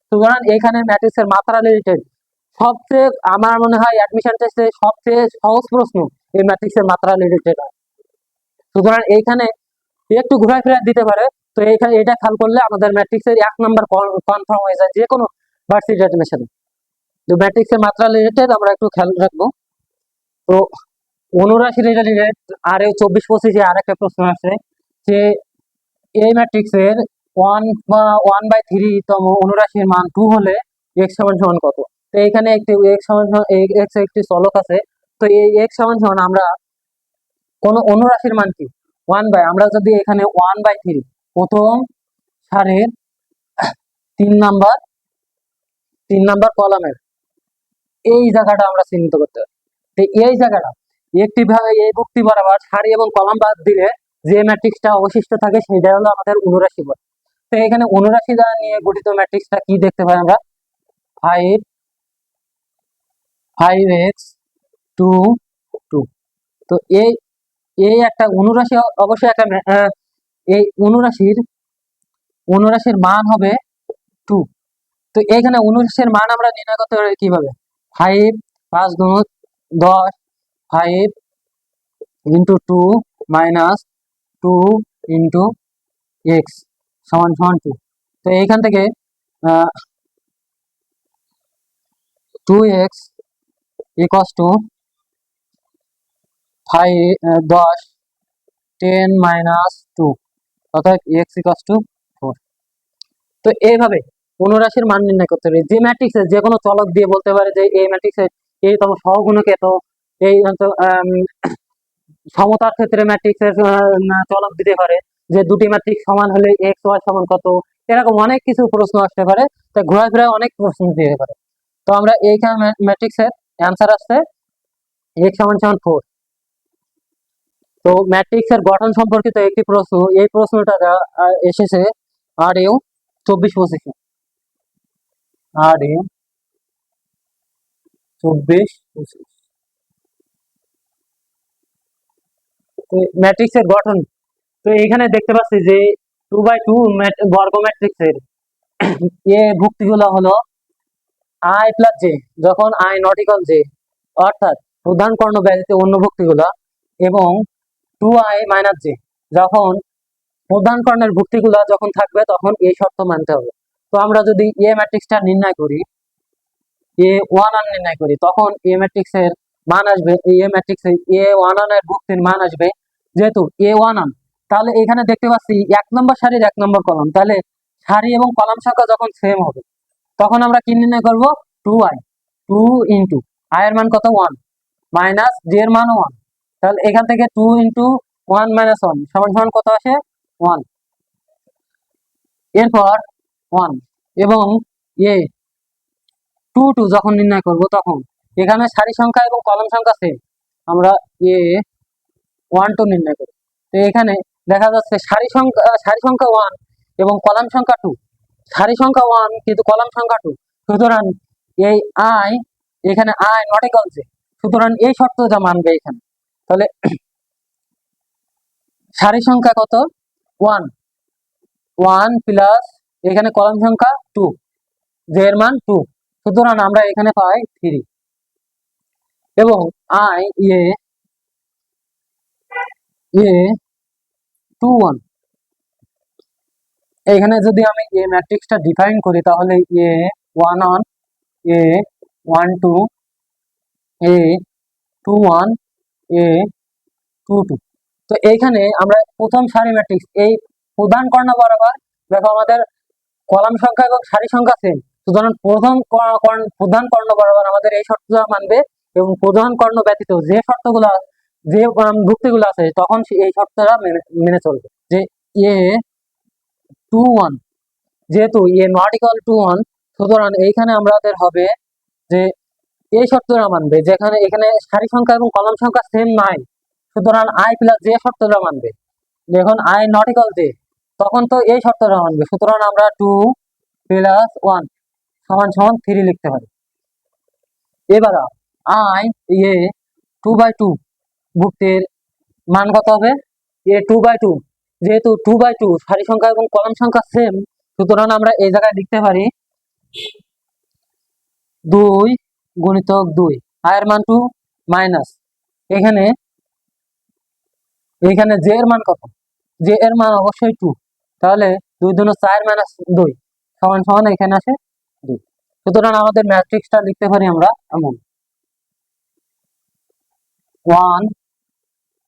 সুতরাং এখানে ম্যাট্রিক্সের মাত্রা রিলেটেড সবচেয়ে আমার মনে হয় অ্যাডমিশন টেস্টে সবচেয়ে সহজ প্রশ্ন এই ম্যাট্রিক্সের মাত্রা রিলেটেড হয়। সুতরাং এইখানে একটু ঘুরায় ফেরা দিতে পারে। তো এইখানে এটা খেয়াল করলে আমাদের ম্যাট্রিক্সের 1 নাম্বার কনফার্ম হয়ে যায় যে কোনো ভার্সিটি অ্যাডমিশনে। তো ম্যাট্রিক্সের মাত্রা রিলেটেড আমরা একটু খেয়াল রাখবো। তো অনুরাশি রিলেটেড আর এই 24-25 আর একটা প্রশ্ন আছে যে এই ম্যাট্রিক্সের 1/3 তম অনুরাশির মান 2 হলে x সমান কত। তো এখানে একটি x একটি চলক আছে। তো এই x সমান আমরা কোন অনুরাশির মান কি আমরা যদি এখানে 1/3 প্রথম সারির 3 নাম্বার কলামের এই জায়গাটা আমরা চিহ্নিত করতে হবে। তো এই জায়গাটা এই ভুক্তি বরাবর সারি এবং কলাম বাদ দিলে যে ম্যাট্রিক্সটা অবশিষ্ট থাকে সেটা হলো আমাদের অনুরাশি বল। তো এখানে অনুরাশি দ্বারা নিয়ে গঠিত ম্যাট্রিক্সটা কি দেখতে পাই আমরা 5x 2 2। তো এই একটা অনুরাশি অবশ্যই একটা এই অনুরাশির মান হবে 2। তো এখানে অনুরাশির মান আমরা নির্ণয় করতে পারি কিভাবে 5 5 গুণ 10 5 ইন্টু 2 মাইনাস 2 ইন্টু এক্স সমান 2। তো এইখান থেকে 2x ইকুয়ালস টু 10 10 মাইনাস 2 অর্থাৎ x ইকুয়ালস টু 4। তো এইভাবে অনুরাশির মান নির্ণয় করতে পারি। যে ম্যাট্রিক্সের যে কোনো চলক দিয়ে বলতে পারে যে এই ম্যাট্রিক্সের এইতম সহগুণক এত, এই সমতার ক্ষেত্রে ম্যাট্রিক্সের চলক দিতে পারে যে দুটি ম্যাট্রিক্স সমান হলে x y সমান কত, এরকম অনেক কিছু প্রশ্ন আসতে পারে। তাই ঘোরা ফেরা অনেক প্রশ্ন দিতে পারে। তো আমরা এইখানে ম্যাট্রিক্সের অ্যান্সার আসছে x সমান 4। তো ম্যাট্রিক্সের গঠন সম্পর্কিত একটি প্রশ্ন, এই প্রশ্নটা এসেছে RU 24-25 RU 24-25। তো ম্যাট্রিক্সের গঠন, তো এখানে দেখতে পাচ্ছি যে 2/2 বর্গ ম্যাট্রিক্সের এ ভুক্তিগুলো হলো i প্লাস জে, যখন i নট ইকুয়াল জে অর্থাৎ প্রধান কর্ণ ব্যতীত অন্য ভুক্তিগুলো, এবং 2i মাইনাস জে যখন প্রধান কর্ণের ভুক্তিগুলো যখন থাকবে তখন এই শর্ত মানতে হবে। তো আমরা যদি এ ম্যাট্রিক্সটা নির্ণয় করি, এ ওয়ান আন নির্ণয় করি, তখন এ ম্যাট্রিক্সের মান আসবে, এ ম্যাট্রিক্সের এ ওয়ান আনের ভুক্তির মান আসবে যেহেতু এ ওয়ান আন, তাহলে এখানে দেখতে পাচ্ছি 1 নম্বর সারির 1 নম্বর কলাম, তাহলে সারি এবং কলাম সংখ্যা যখন সেম হবে তখন আমরা কি নির্ণয় করব, 2i, 2 ইন্টু আই এর মান কত 1 মাইনাস জে এর মান 1, তাহলে এখান থেকে 2 ইন্টু 1 মাইনাস 1 সমান সমান কত আসে 1, এরপর 1 এবং এ 2 যখন নির্ণয় করব তখন এখানে সারি সংখ্যা এবং কলাম সংখ্যা সেম, আমরা এ 1 2 নির্ণয় করি। তো এখানে দেখা যাচ্ছে সারি সংখ্যা 1 এবং কলাম সংখ্যা 2, সারি সংখ্যা 1 কিন্তু কলাম সংখ্যা 2, সুতরাং এই আই এখানে আই নট ইকুয়াল জে, সুতরাং এই শর্তটা মানবে এখানে। তাহলে সারি সংখ্যা কত 1, 1 প্লাস এখানে কলাম সংখ্যা 2, জে এর মান 2, সুতরাং আমরা এখানে পাই 3 এবং আই এ 2 1, এখানে যদি আমি এ ম্যাট্রিক্সটা ডিফাইন করি তাহলে এ 1 1, এ 1 2, এ 2 1, এ 2 2। তো এইখানে আমরা প্রথম সারি ম্যাট্রিক্স এই প্রধান কর্ণ বরাবর দেখো আমাদের কলাম সংখ্যা এবং সারি সংখ্যা সেম, সুতরাং প্রধান কর্ণ বরাবর আমাদের এই শর্তটা মানবে এবং প্রধান কর্ণ ব্যতীত যে শর্তগুলো যে ভুক্তিগুলো আছে তখন এই শর্তটা মেনে চলবে। যে এ 2 1, যেহেতু এ নট ইকুয়াল টু 1, সুতরাং এইখানে আমাদের হবে যে এই শর্তটা মানবে, যেখানে এখানে সারি সংখ্যা এবং কলাম সংখ্যা সেম নাই, সুতরাং আই প্লাস যে শর্তটা মানবে, যখন আই নট ইকুয়াল জে তখন তো এই শর্তটা মানবে, সুতরাং আমরা 2 প্লাস 1 সমান সমান 3 লিখতে পারি। এবার আই এ 2/2 ভুক্তির মান কত হবে, এ 2/2, যেহেতু 2/2 সারি সংখ্যা এবং কলাম সংখ্যা সেম, সুতরাং আমরা এই জায়গায় লিখতে পারি 2 গুণিতক 2, আই এর মান 2 মাইনাস এখানে এখানে জে এর মান কত, জে এর মান অবশ্যই 2, তাহলে 2 2 4 মাইনাস 2 সমান সমান এখানে আসে 2, সুতরাং আমাদের ম্যাট্রিক্সটা লিখতে পারি আমরা এমন 1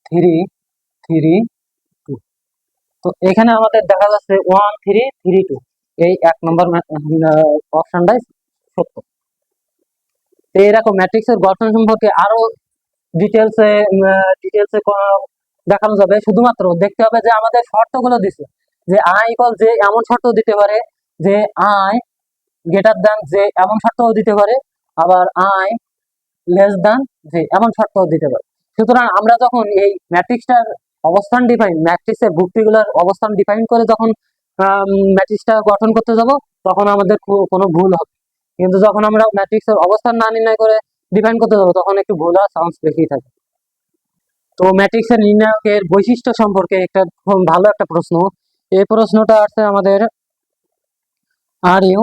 3 3 2। তো এখানে আমাদের দেখা যাচ্ছে 1 3 3 2, এই 1 নম্বর অপশনটাই সত্য। তো এরকম ম্যাট্রিক্সের গঠন সম্পর্কে আরো ডিটেলসে ডিটেলসে দেখানো যাবে, শুধুমাত্র দেখতে হবে যে আমাদের শর্তগুলো দিছে, যে আই ইকুয়াল যে এমন শর্ত দিতে পারে, যে আই গ্রেটার দ্যান যে এমন শর্তও দিতে পারে, আবার আই লেস দ্যান যে এমন শর্তও দিতে পারে। সুতরাং আমরা যখন এই ম্যাট্রিক্সটার অবস্থান ডিফাইন, ম্যাট্রিক্সের ভুক্তিগুলোর অবস্থান ডিফাইন করে যখন ম্যাট্রিক্সটা গঠন করতে যাব তখন আমাদের কোনো ভুল হবে, কিন্তু যখন আমরা ম্যাট্রিক্সের অবস্থান না নির্ণয় করে ডিফাইন করতে যাবো তখন একটু ভুল হওয়ার চান্স বেশি থাকে। তো ম্যাট্রিক্সের নির্ণায়কের বৈশিষ্ট্য সম্পর্কে একটা খুব ভালো একটা প্রশ্ন, এই প্রশ্নটা আছে আমাদের আর ইউ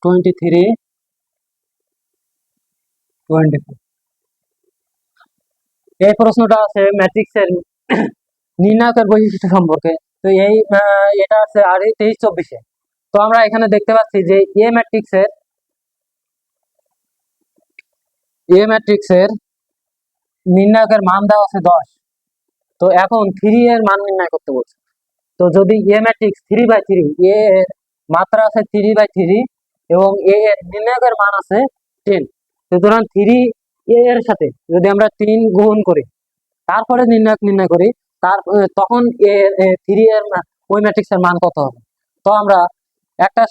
23 24, এই প্রশ্নটা আছে ম্যাট্রিক্সের নির্ণায়কের বৈশিষ্ট্য সম্পর্কে। তো এটা আছে আর 23 24-এ। তো আমরা এখানে দেখতে পাচ্ছি যে এ ম্যাট্রিক্সের নির্ণায়কের মান দেওয়া আছে 10, তো এখন 3 এর মান নির্ণয় করতে বলছে। তো যদি এ ম্যাট্রিক্স 3/3, এ এর মাত্রা আছে 3/3 এবং এ এর নির্ণায়কের মান আছে 10, সুতরাং 3 এ এর সাথে যদি আমরা 3 গুণ করি তারপরে নির্ণায়ক নির্ণয় করি, তখন এ 3 এর ওই ম্যাট্রিক্সের মান কত হবে। তো আমরা একটা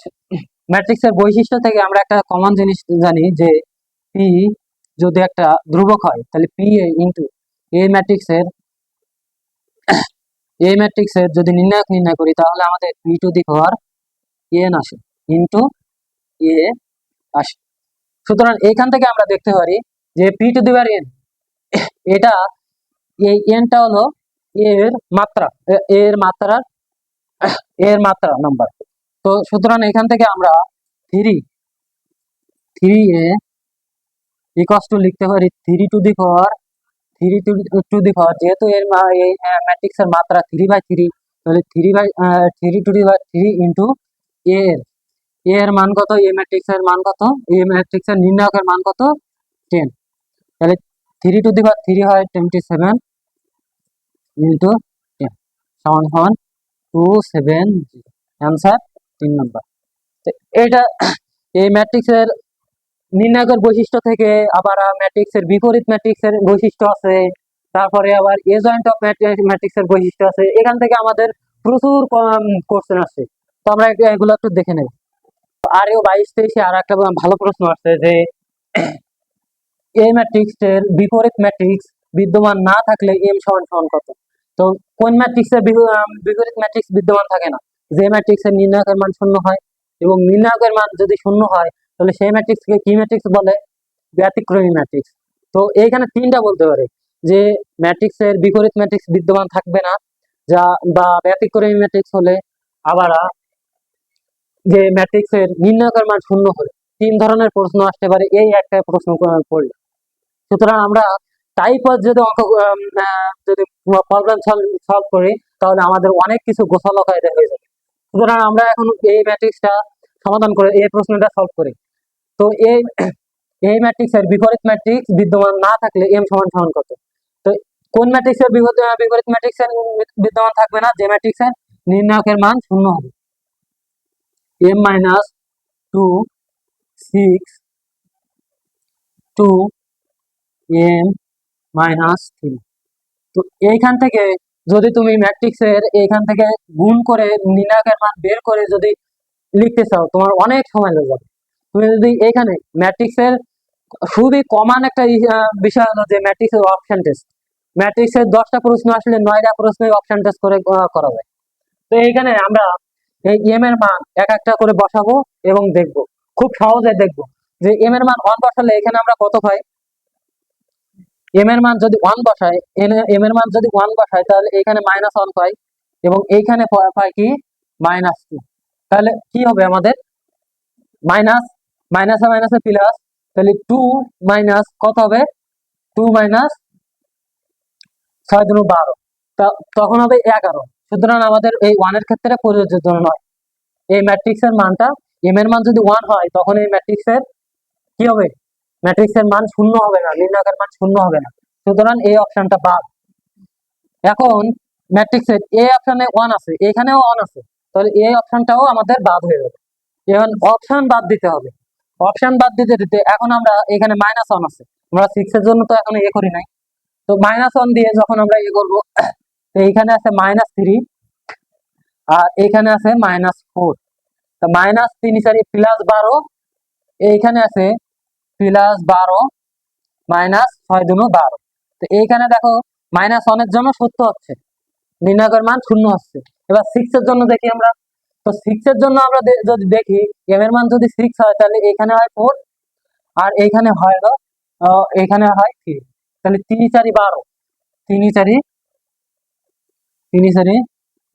ম্যাট্রিক্সের বৈশিষ্ট্য থেকে আমরা একটা কমন জিনিস জানি যে পি যদি একটা ধ্রুবক হয় তাহলে পি এ ইন্টু এই ম্যাট্রিক্সের যদি নির্ণায়ক নির্ণয় করি তাহলে আমাদের P to the power N আসে ইন্টু এ আসে। সুতরাং এইখান থেকে আমরা দেখতে পারি যে P to the power N, এটা এই এনটা হলো এর মাত্রা নাম্বার। তো সুতরাং এখান থেকে আমরা 3 এ ইকুয়ালস টু লিখতে পারি 3 to the power 3 to the পাওয়ার, যেহেতু এই ম্যাট্রিক্সের মাত্রা 3/3, তাহলে 3/3 ইন্টু এ এর মান কত, এ ম্যাট্রিক্সের মান কত, এ ম্যাট্রিক্সের নির্ণায়কের মান কত, 10। তাহলে 3 টু দি পাওয়ার 3 হয় 27 ইন্টু 10 সমান সমান 270। অ্যান্সার 3 নম্বর। তো এটা এই ম্যাট্রিক্সের নির্ণায়কের বৈশিষ্ট্য থেকে আবার ম্যাট্রিক্সের বিপরীত ম্যাট্রিক্সের বৈশিষ্ট্য আছে, তারপরে আবার এ জয়েন্ট অফ ম্যাট্রিক্সের বৈশিষ্ট্য আছে। এখান থেকে আমাদের প্রচুর কোশ্চেন আসছে, তো আমরা এগুলো একটু দেখে নেব। আরও 22-23 আর একটা ভালো প্রশ্ন আসছে যে এ ম্যাট্রিক্সের বিপরীত ম্যাট্রিক্স বিদ্যমান না থাকলে এম সমান সমান কত। তো কোন ম্যাট্রিক্সের বিপরীত ম্যাট্রিক্স বিদ্যমান থাকে না, যে ম্যাট্রিক্সের নির্ণায়কের মান 0 হয়, এবং নির্ণায়কের মান যদি 0 হয় তাহলে সেই ম্যাট্রিক্সকে কি ম্যাট্রিক্স বলে, ব্যতিক্রমী ম্যাট্রিক্স। তো এইখানে তিনটা বলতে পারে যে ম্যাট্রিক্সের বিপরীত ম্যাট্রিক্স বিদ্যমান থাকবে না, যা বা ব্যতিক্রমী ম্যাট্রিক্স হলে, আবার যে ম্যাট্রিক্সের নির্ণায়কের মান 0 হলে। 3 ধরনের প্রশ্ন আসতে পারে এই একটা প্রশ্ন পড়লে। সুতরাং আমরা টাইপ যদি অঙ্ক যদি প্রবলেম সলভ করি তাহলে আমাদের অনেক কিছু গোছালো কায়দা হয়ে যাবে। সুতরাং আমরা এখন এই ম্যাট্রিক্সটা সমাধান করে এই প্রশ্নটা সলভ করি। তো এই ম্যাট্রিক্সের বিপরীত ম্যাট্রিক্স বিদ্যমান না থাকলে এম সমান সমান কত। তো কোন ম্যাট্রিক্সের বিপরীত ম্যাট্রিক্সের বিদ্যমান থাকবে না, যে ম্যাট্রিক্সের নির্ণায়কের মান 0 হবে। m minus 2 6 2 m minus 3। তো এইখান থেকে যদি তুমি ম্যাট্রিক্সের এইখান থেকে গুণ করে নির্ণায়কের মান বের করে যদি লিখতে চাও, তোমার অনেক সময় লেগে যাবে। তুমি যদি এখানে ম্যাট্রিক্সের খুবই কমন একটা বিষয় হলো যে ম্যাট্রিক্সের অপশন টেস্ট। ম্যাট্রিক্সের 10টা প্রশ্ন আসলে 9টা প্রশ্নই অপশন টেস্ট করে করা যায়। তো এইখানে আমরা এই এম এর মান এক একটা করে বসাবো এবং দেখব, খুব সহজে দেখব যে এম এর মান 1 বসালে এখানে আমরা কত পাই। এম এর মান যদি 1 বসাই, এম এর মান যদি 1 বসাই তাহলে এখানে -1 পাই, এবং এইখানে পাই কি -2। তাহলে কি হবে আমাদের, মাইনাস মাইনাসে মাইনাসে প্লাস, তাহলে 2 মাইনাস কত হবে, 2 মাইনাস 6×12, তখন হবে 11। সুতরাং আমাদের এই 1 এর ক্ষেত্রে প্রযোজ্য নয়। এই ম্যাট্রিক্সের মানটা, এম এর মান যদি 1 হয় তখন এই ম্যাট্রিক্সের কি হবে, ম্যাট্রিক্সের মান 0 হবে না, নির্ণায়কের মান 0 হবে না। সুতরাং এই অপশনটা বাদ। এখন ম্যাট্রিক্সের এ অপশনে 1 আছে, এখানেও 1 আছে, তাহলে এই অপশনটাও আমাদের বাদ হয়ে যাবে। এখন অপশন বাদ দিতে হবে। অপশন বাদ দিতে দিতে এখন আমরা এখানে -1 আছে, আমরা 6 এর জন্য তো এখন এ করি নাই। তো -1 দিয়ে যখন আমরা এ করবো, তো এইখানে আছে -3 আর এখানে আছে -4। তো -3 4 +12, এইখানে আছে +12 -6×12। তো এইখানে দেখো -1 এর জন্য সত্য হচ্ছে, নির্ণায়কের মান 0 হচ্ছে। এবার 6 এর জন্য দেখি আমরা। তো 6 এর জন্য আমরা যদি দেখি, এম এর মান যদি 6 হয় তাহলে এখানে হয় 4 আর এইখানে হয় এখানে হয় 3। তাহলে 3 4 12, 3 4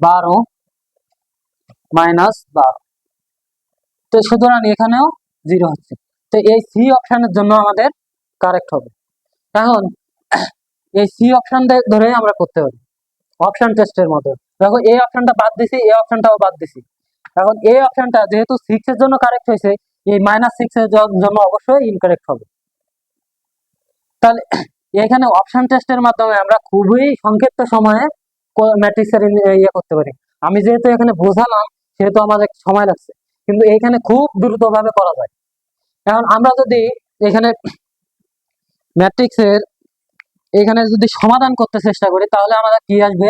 12 -12। তো সুতরাং এখানেও 0 হচ্ছে। তো এই সি অপশনের জন্য আমাদের কারেক্ট হবে। এখন এই সি অপশন ধরে আমরা করতে পারি অপশন টেস্টের মতো। দেখো এই অপশনটা বাদ দিছি, এই অপশনটাও বাদ দিছি। এখন এই অপশনটা যেহেতু 6 এর জন্য কারেক্ট হয়েছে, এই -6 এর জন্য অবশ্যই ইনকারেক্ট হবে। তাহলে এখানে অপশন টেস্টের মাধ্যমে আমরা খুবই সংক্ষিপ্ত সময়ে ম্যাট্রিক্সের ইয়ে করতে পারি। আমি যেহেতু এখানে বোঝালাম সেহেতু আমাদের সময় লাগছে, কিন্তু এখানে খুব দ্রুতভাবে করা যায়। এখন আমরা যদি এখানে ম্যাট্রিক্সের এখানে যদি সমাধান করতে চেষ্টা করি তাহলে আমাদের কি আসবে,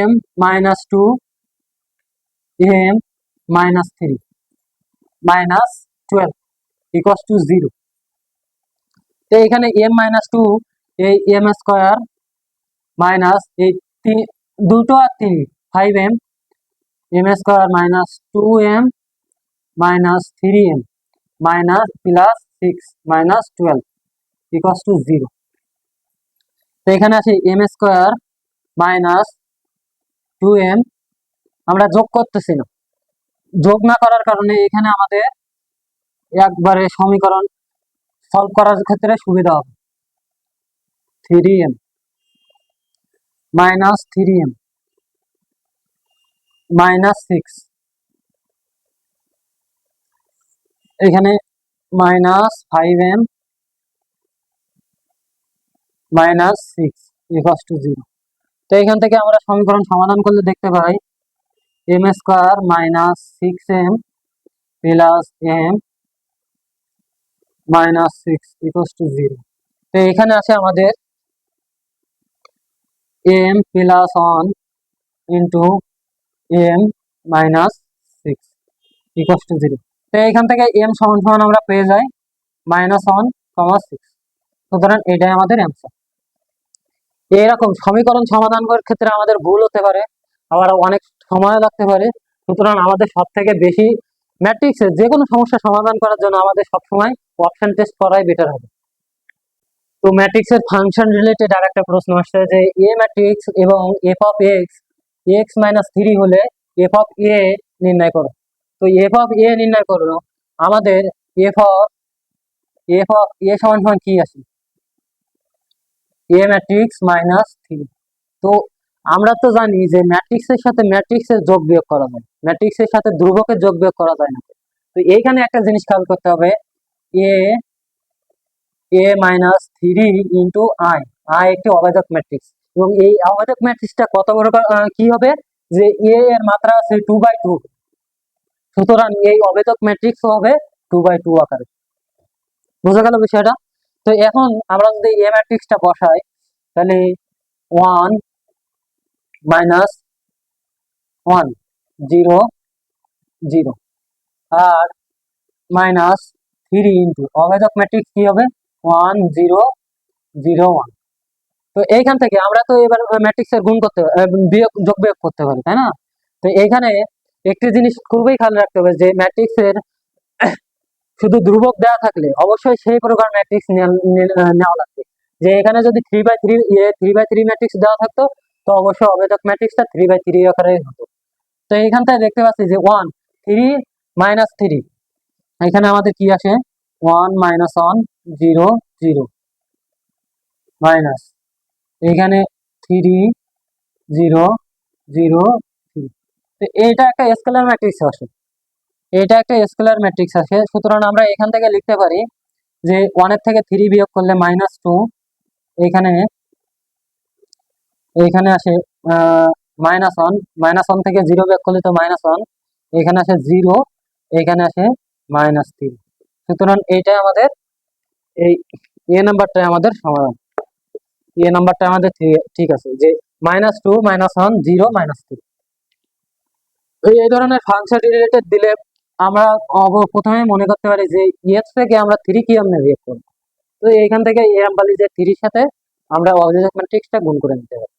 m-2 m-3 -12 = 0। তো এখানে m-2 এই m² মাইনাস এই দুটো আর 3 5m, m² -2m -3m +6 -12 = 0। তো এখানে আছে m² -2m, আমরা যোগ করতেছি না, যোগ না করার কারণে এখানে আমাদের একবারে সমীকরণ সলভ করার ক্ষেত্রে সুবিধা হবে। 3m minus 3m minus 6, এখানে minus 5m minus 6 equals to 0। তো এখান থেকে আমরা সমীকরণ সমাধান করলে দেখতে পাই m square minus 6m plus m minus 6 equals to 0। তো এখানে আছে আমাদের m plus 1 into m minus 6 equals to 0। তো এখান থেকে m সমান সমান আমরা পেয়ে যাই -1, 6। সুতরাং এটাই আমাদের অ্যান্সার। এরকম সমীকরণ সমাধান করার ক্ষেত্রে আমাদের ভুল হতে পারে, আবার অনেক সময় লাগতে পারে। সুতরাং আমাদের সব থেকে বেশি ম্যাট্রিক্সের যে কোনো সমস্যা সমাধান করার জন্য আমাদের সবসময় অপশন টেস্ট করাই বেটার হবে। তো ম্যাট্রিক্সের ফাংশন রিলেটেড আর একটা প্রশ্ন আসছে যে এ ম্যাট্রিক্স এবং F of x x minus 3 হলে এফ অফ এ নির্ণয় করো। তো এফ অফ এ নির্ণয় করো, আমাদের এফ অফ এ সমান সমান কি আছে, এ ম্যাট্রিক্স মাইনাস 3। তো আমরা তো জানি যে ম্যাট্রিক্সের সাথে ম্যাট্রিক্সের যোগ বিয়োগ করা যায়, ম্যাট্রিক্সের সাথে ধ্রুবকের যোগ বিয়োগ করা যায় না। তো এইখানে একটা জিনিস খেয়াল করতে হবে, এ মাইনাস 3 ইন্টু আই, আই একটি অবেদক ম্যাট্রিক্স এবং এই অবেদক ম্যাট্রিক্সটা কত বড় কি হবে, যে এ এর মাত্রা আছে 2/2, সুতরাং এই অবেদক ম্যাট্রিক্স হবে 2/2 আকারে। বোঝা গেল বিষয়টা? তো এখন আমরা যদি এ ম্যাট্রিক্সটা বসাই তাহলে 1 মাইনাস 1 0 0 আর মাইনাস 3 ইন্টু অবেদক ম্যাট্রিক্স কি হবে 1 0 0 1। তো এইখান থেকে আমরা তো এবার ম্যাট্রিক্সের গুণ করতে বিয়োগ যোগ বিয়োগ করতে পারি, তাই না? তো এইখানে একটি জিনিস খুবই খেয়াল রাখতে হবে যে ম্যাট্রিক্সের শুধু ধ্রুবক দেওয়া থাকলে অবশ্যই সেই প্রকার ম্যাট্রিক্স নেওয়া লাগবে। যে এখানে যদি 3/3 3/3 ম্যাট্রিক্স দেওয়া থাকতো তো অবশ্যই অবেদক ম্যাট্রিক্সটা 3/3 আকারে হতো। তো এইখান থেকে দেখতে পাচ্ছি যে 1 3 মাইনাস 3, এখানে আমাদের কি আসে 1 মাইনাস 1 0 0 মাইনাস এখানে 3 0 0 3। তো এইটা একটা স্কেলার ম্যাট্রিক্স আসে, এটা একটা স্কেলার ম্যাট্রিক্স আসে। সুতরাং আমরা এখান থেকে লিখতে পারি যে 1 এর থেকে 3 বিয়োগ করলে -2, এখানে এইখানে আসে -1 থেকে 0 বিয়োগ করলে তো -1, এখানে আসে 0, এখানে আসে -3। সুতরাং এইটাই আমাদের এই এ নাম্বারটা আমাদের সমাধান, এ নাম্বারটা আমাদের ঠিক আছে যে -2 -1 0 -3। এই ধরনের ফাংশন রিলেটেড দিলে আমরা প্রথমে মনে করতে পারি যে এক্স থেকে আমরা 3 কি আমরা বিয়োগ করব। তো এইখান থেকে এ আমরা যে 3 এর সাথে আমরা অবজেক্ট ম্যাট্রিক্সটা গুণ করে নিতে হবে।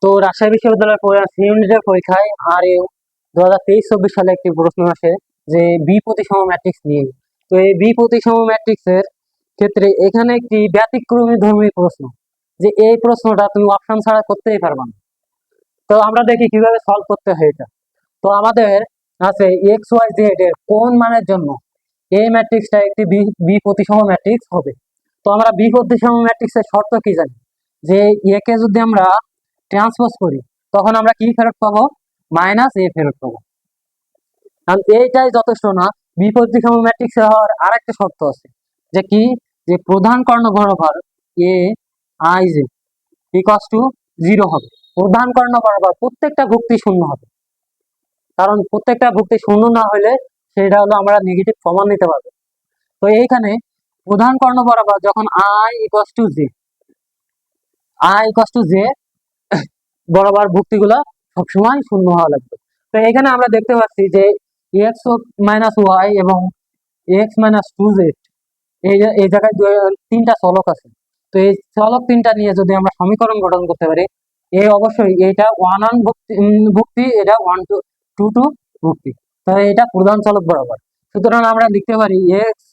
তো রাজশাহী বিশ্ববিদ্যালয়ের সি ইউনিটের পরীক্ষায় আর 2023-24 সালে একটি প্রশ্ন আসে যে বি প্রতিসম ম্যাট্রিক্স নিয়ে। তো এই বি প্রতিসম ম্যাট্রিক্সের ক্ষেত্রে এখানে একটি ব্যতিক্রমী ধর্মী প্রশ্ন, যে এই প্রশ্নটা তুমি অপশন ছাড়া করতেই পারবা না। তো আমরা দেখি কিভাবে সলভ করতে হয় এটা। তো আমাদের আছে এক্স ওয়াই জেড এর কোন মানের জন্য এই ম্যাট্রিক্সটা একটি বি প্রতিসম ম্যাট্রিক্স হবে। তো আমরা বি প্রতিসম ম্যাট্রিক্সের শর্ত কি জানি, যে এ কে যদি আমরা ট্রান্সপোজ করি তখন আমরা কি ফেরত পাবো, -a ফেরত পাবো। কারণ এইটাই যথেষ্ট না, বি প্রতিসম ম্যাট্রিক্স হওয়ার আরেকটা শর্ত আছে, যে কি, যে প্রধান কর্ণ বরাবর A I J equals to 0 হবে। প্রধান কর্ণ বরাবর প্রত্যেকটা ভুক্তি শূন্য হবে, কারণ প্রত্যেকটা ভুক্তি শূন্য না হলে সেটা হলো আমরা নেগেটিভ প্রমাণ নিতে পারবো। তো এইখানে প্রধান কর্ণ বরাবর যখন আই ইকুয়ালস টু জে বরাবর ভুক্তিগুলো সবসময় শূন্য হওয়া লাগবে। তো এখানে আমরা দেখতে পাচ্ছি যে এক্স মাইনাস ওয়াই এবং এক্স মাইনাস 2z এই জায়গায় তিনটা চলক আছে। তো এই চলক তিনটা নিয়ে যদি আমরা সমীকরণ গঠন করতে পারি, অবশ্যই এটা 1 ভুক্তি, এটা 1 2 ভুক্তি, তাহলে এটা প্রধান চলক বরাবর। সুতরাং আমরা লিখতে পারি x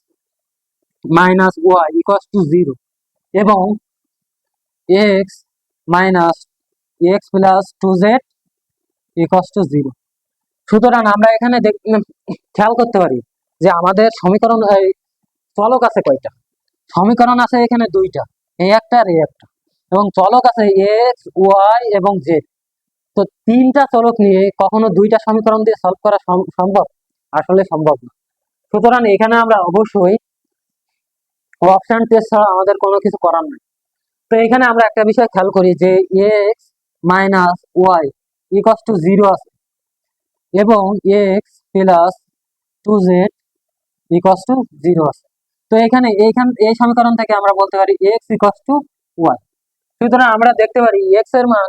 minus y equals to 0 এবং x minus x plus 2z equals to 0। সুতরাং আমরা এখানে খেয়াল করতে পারি যে আমাদের সমীকরণ চলক আছে কয়টা, সমীকরণ আছে এখানে দুইটা, এই একটা আর এই একটা, এবং চলক আছে এক্স ওয়াই এবং জেড। তো তিনটা চলক নিয়ে কখনো দুইটা সমীকরণ দিয়ে সলভ করা সম্ভব? আসলে সম্ভব না। সুতরাং এখানে আমরা অবশ্যই অপশন টেস্ট ছাড়া আমাদের কোনো কিছু করার নেই। তো এখানে আমরা একটা বিষয় খেয়াল করি যে x minus y equals to 0 আছে, এবং x plus 2z equals to 0 আছে। তো এখানে এই সমীকরণ থেকে আমরা বলতে পারি এক্স ইকুয়ালস টু ওয়াই। সুতরাং আমরা দেখতে পারি এক্স এর মান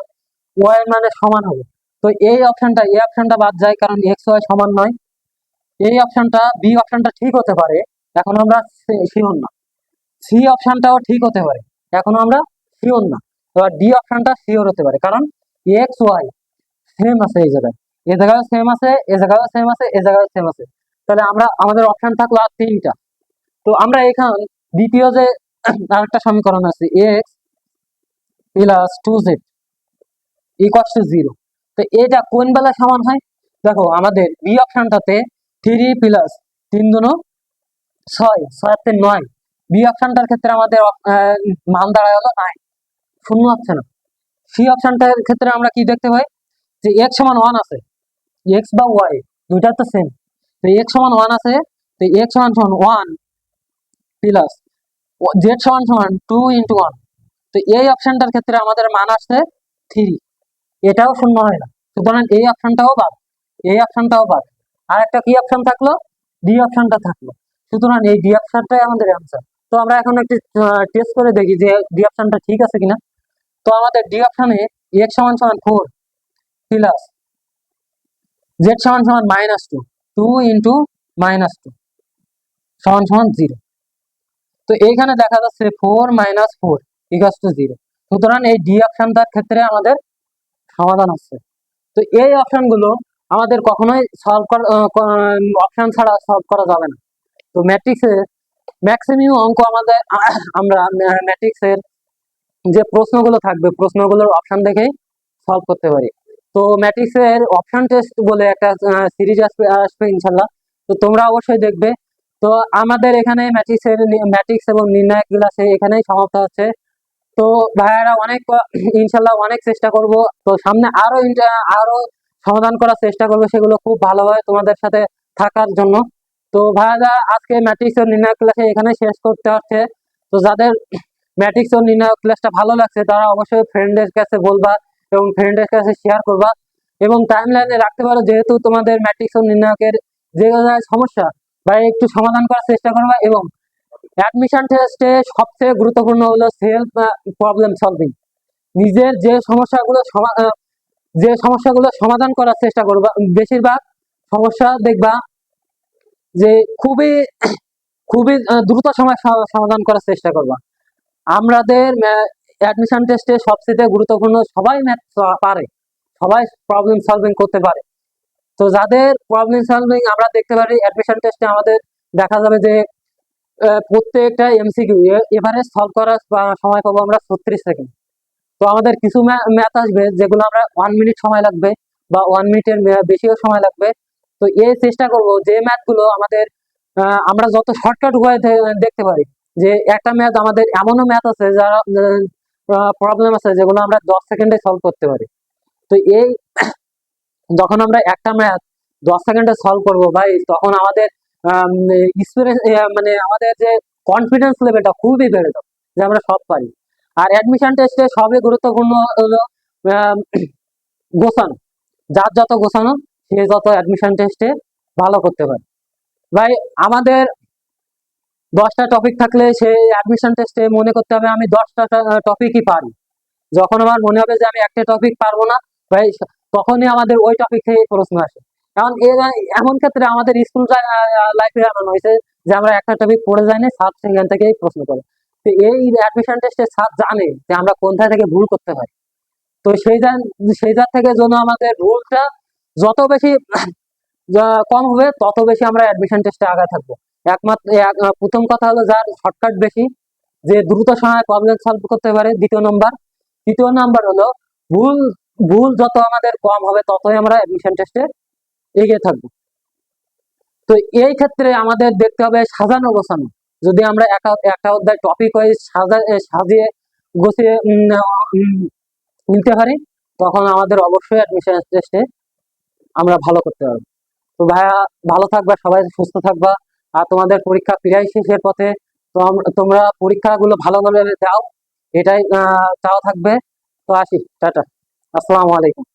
ওয়াই এর মানের সমান হবে। তো এই অপশনটা বাদ যায়, কারণ এক্স ওয়াই সমান নয়। এই অপশনটা বি অপশনটা ঠিক হতে পারে, এখন আমরা শিওর না। সি অপশনটাও ঠিক হতে পারে, এখন আমরা শিওর না। এবার ডি অপশনটা শিওর হতে পারে, কারণ এক্স ওয়াই সেম আছে, এই জায়গায় এ জায়গায় সেম আছে, এ জায়গায় সেম আছে, এ জায়গায় সেম আছে। তাহলে আমাদের অপশন থাকলো আর তিনটা। তো আমরা এখান দ্বিতীয় যে আরেকটা সমীকরণ আছে x plus 2z equals to 0, তো এটা কোন বেলা সমান হয়? দেখো আমাদের বি অপশনটাতে 3 প্লাস 3 দুনো 6, 6 9, বি অপশনটার ক্ষেত্রে আমাদের মান দাঁড়ায় হলো 9, শূন্য হচ্ছে না। সি অপশনটার ক্ষেত্রে আমরা কি দেখতে পাই যে এক্স সমান 1 আছে, এক্স বা ওয়াই দুইটা তো সেম। তো এক্স সমান 1 আছে, তো এক্স সমান 1 প্লাস জেড সমান 2 ইন্টু 1। তো এই অপশনটার ক্ষেত্রে আমাদের মান আসছে 3, এটাও শূন্য হয় না। সুতরাং এই অপশনটাও বাদ, এই অপশনটাও বাদ। আর একটা কি অপশন থাকলো? ডি অপশনটা থাকলো। সুতরাং এই ডি অপশনটাই আমাদের অ্যান্সার। তো আমরা এখন একটি টেস্ট করে দেখি যে ডি অপশনটা ঠিক আছে কিনা। তো আমাদের ডি অপশনে এক্স সমান 4 প্লাস জেড সমান -2, 2 ইন্টু -2 সমান 0। তো এইখানে দেখা যাচ্ছে 4 - 4 ইকুয়ালস টু 0। সুতরাং এই ডি অপশনটার ক্ষেত্রে আমাদের সমাধান আছে। তো এই অপশনগুলো আমাদের কখনোই সলভ করা অপশন ছাড়া সলভ করা যাবে না। তো ম্যাট্রিক্সের ম্যাক্সিমাম অঙ্ক আমাদের আমরা ম্যাট্রিক্সের যে প্রশ্নগুলো থাকবে প্রশ্নগুলোর অপশন দেখেই সলভ করতে পারি। তো ম্যাট্রিক্সের অপশন টেস্ট বলে একটা সিরিজ আসবে ইনশাল্লাহ, তো তোমরা অবশ্যই দেখবে। তো আমাদের এখানে ম্যাট্রিক্স এবং নির্ণায়ক ক্লাসে এখানেই সমাপ্ত হচ্ছে। তো ভাইয়ারা ইনশাল্লাহ অনেক চেষ্টা করব। তো সামনে আরো সমাধান করার চেষ্টা করবো, সেগুলো খুব ভালোভাবে তোমাদের সাথে থাকার জন্য। তো ভাইয়ারা আজকে ম্যাট্রিক্স ও নির্ণায়ক ক্লাসে এখানে শেষ করতে হচ্ছে। তো যাদের ম্যাট্রিক্স ও নির্ণায়ক ক্লাসটা ভালো লাগছে তারা অবশ্যই ফ্রেন্ডের কাছে বলবা এবং ফ্রেন্ডের কাছে শেয়ার করবা এবং টাইম লাইনে রাখতে পারো, যেহেতু তোমাদের ম্যাট্রিক্স ও নির্ণায়কের যে সমস্যা বা একটু সমাধান করার চেষ্টা করবা। এবং অ্যাডমিশন টেস্টে সবচেয়ে গুরুত্বপূর্ণ হলো সেলফ প্রবলেম সলভিং। নিজের যে সমস্যাগুলো সমাধান করার চেষ্টা করবা। বেশিরভাগ সমস্যা দেখবা যে খুবই খুবই দ্রুত সময় সমাধান করার চেষ্টা করবা। আমাদের অ্যাডমিশন টেস্টে সবচেয়ে গুরুত্বপূর্ণ, সবাই ম্যাথ পারে, সবাই প্রবলেম সলভিং করতে পারে। তো যাদের প্রবলেম সলভিং আমরা দেখতে পারি অ্যাডমিশন টেস্টে আমাদের দেখা যাবে যে প্রত্যেকটা এমসিকিউ এভারেজ সলভ করার সময় পাবো আমরা 36 সেকেন্ড। তো আমাদের কিছু ম্যাথ আসবে যেগুলো আমরা 1 মিনিট সময় লাগবে বা 1 মিনিটের বেশিও সময় লাগবে। তো এই চেষ্টা করব যে ম্যাথগুলো আমাদের আমরা যত শর্টকাট উপায় দেখতে পারি। যে একটা ম্যাথ আমাদের এমনও ম্যাথ আছে যারা প্রবলেম আছে যেগুলো আমরা 10 সেকেন্ডে সলভ করতে পারি। তো এই যখন আমরা একটা ম্যাথ 10 সেকেন্ডে সলভ করবো ভাই, তখন আমাদের এক্সপিরিয়েন্স মানে আমাদের যে কনফিডেন্স লেভেলটা খুবই বেড়ে যাবে যে আমরা সব পারি। আর অ্যাডমিশন টেস্টে সবই গুরুত্বপূর্ণ হলো গোছানো। যার যত গোছানো সে যত অ্যাডমিশন টেস্টে ভালো করতে পারে। ভাই আমাদের 10টা টপিক থাকলে সেই অ্যাডমিশন টেস্টে মনে করতে হবে আমি 10টা টপিকই পারি। যখন আমার মনে হবে যে আমি একটা টপিক পারবো না ভাই, তখনই আমাদের ওই টপিক থেকে প্রশ্ন আসে। কারণ এমন ক্ষেত্রে আমাদের স্কুল লাইফে এমন হয়েছে যে আমরা একটা টপিক পড়ে যাইনি, স্যার সেখান থেকেই প্রশ্ন করে। তো এই অ্যাডমিশন টেস্টে স্যার জানে যে আমরা কোনটা থেকে ভুল করতে পারি। তো সেই জায়গা থেকে যেন আমাদের ভুলটা যত বেশি কম হবে তত বেশি আমরা অ্যাডমিশন টেস্টে আগে থাকবো। প্রথম কথা হলো যার শর্টকাট বেশি, যে দ্রুত সময় প্রবলেম সলভ করতে পারে, দ্বিতীয় নাম্বার হলো ভুল ভুল যত আমাদের কম হবে ততই আমরা অ্যাডমিশন টেস্টে এগিয়ে থাকবো। তো এই ক্ষেত্রে আমাদের দেখতে হবে সাজানো গোছানো। যদি আমরা একটা অধ্যায় টপিক ওয়াইজ সাজিয়ে গুছিয়ে নিতে পারি, তখন আমাদের অবশ্যই অ্যাডমিশন টেস্টে আমরা ভালো করতে পারবো। তো ভাইয়া, ভালো থাকবা, সবাই সুস্থ থাকবা। আর তোমাদের পরীক্ষা প্রায় শেষের পথে। তো তোমরা পরীক্ষাগুলো ভালোভাবে দাও, এটাই চাওয়া থাকবে। তো আসি, টাটা, আসসালামু আলাইকুম।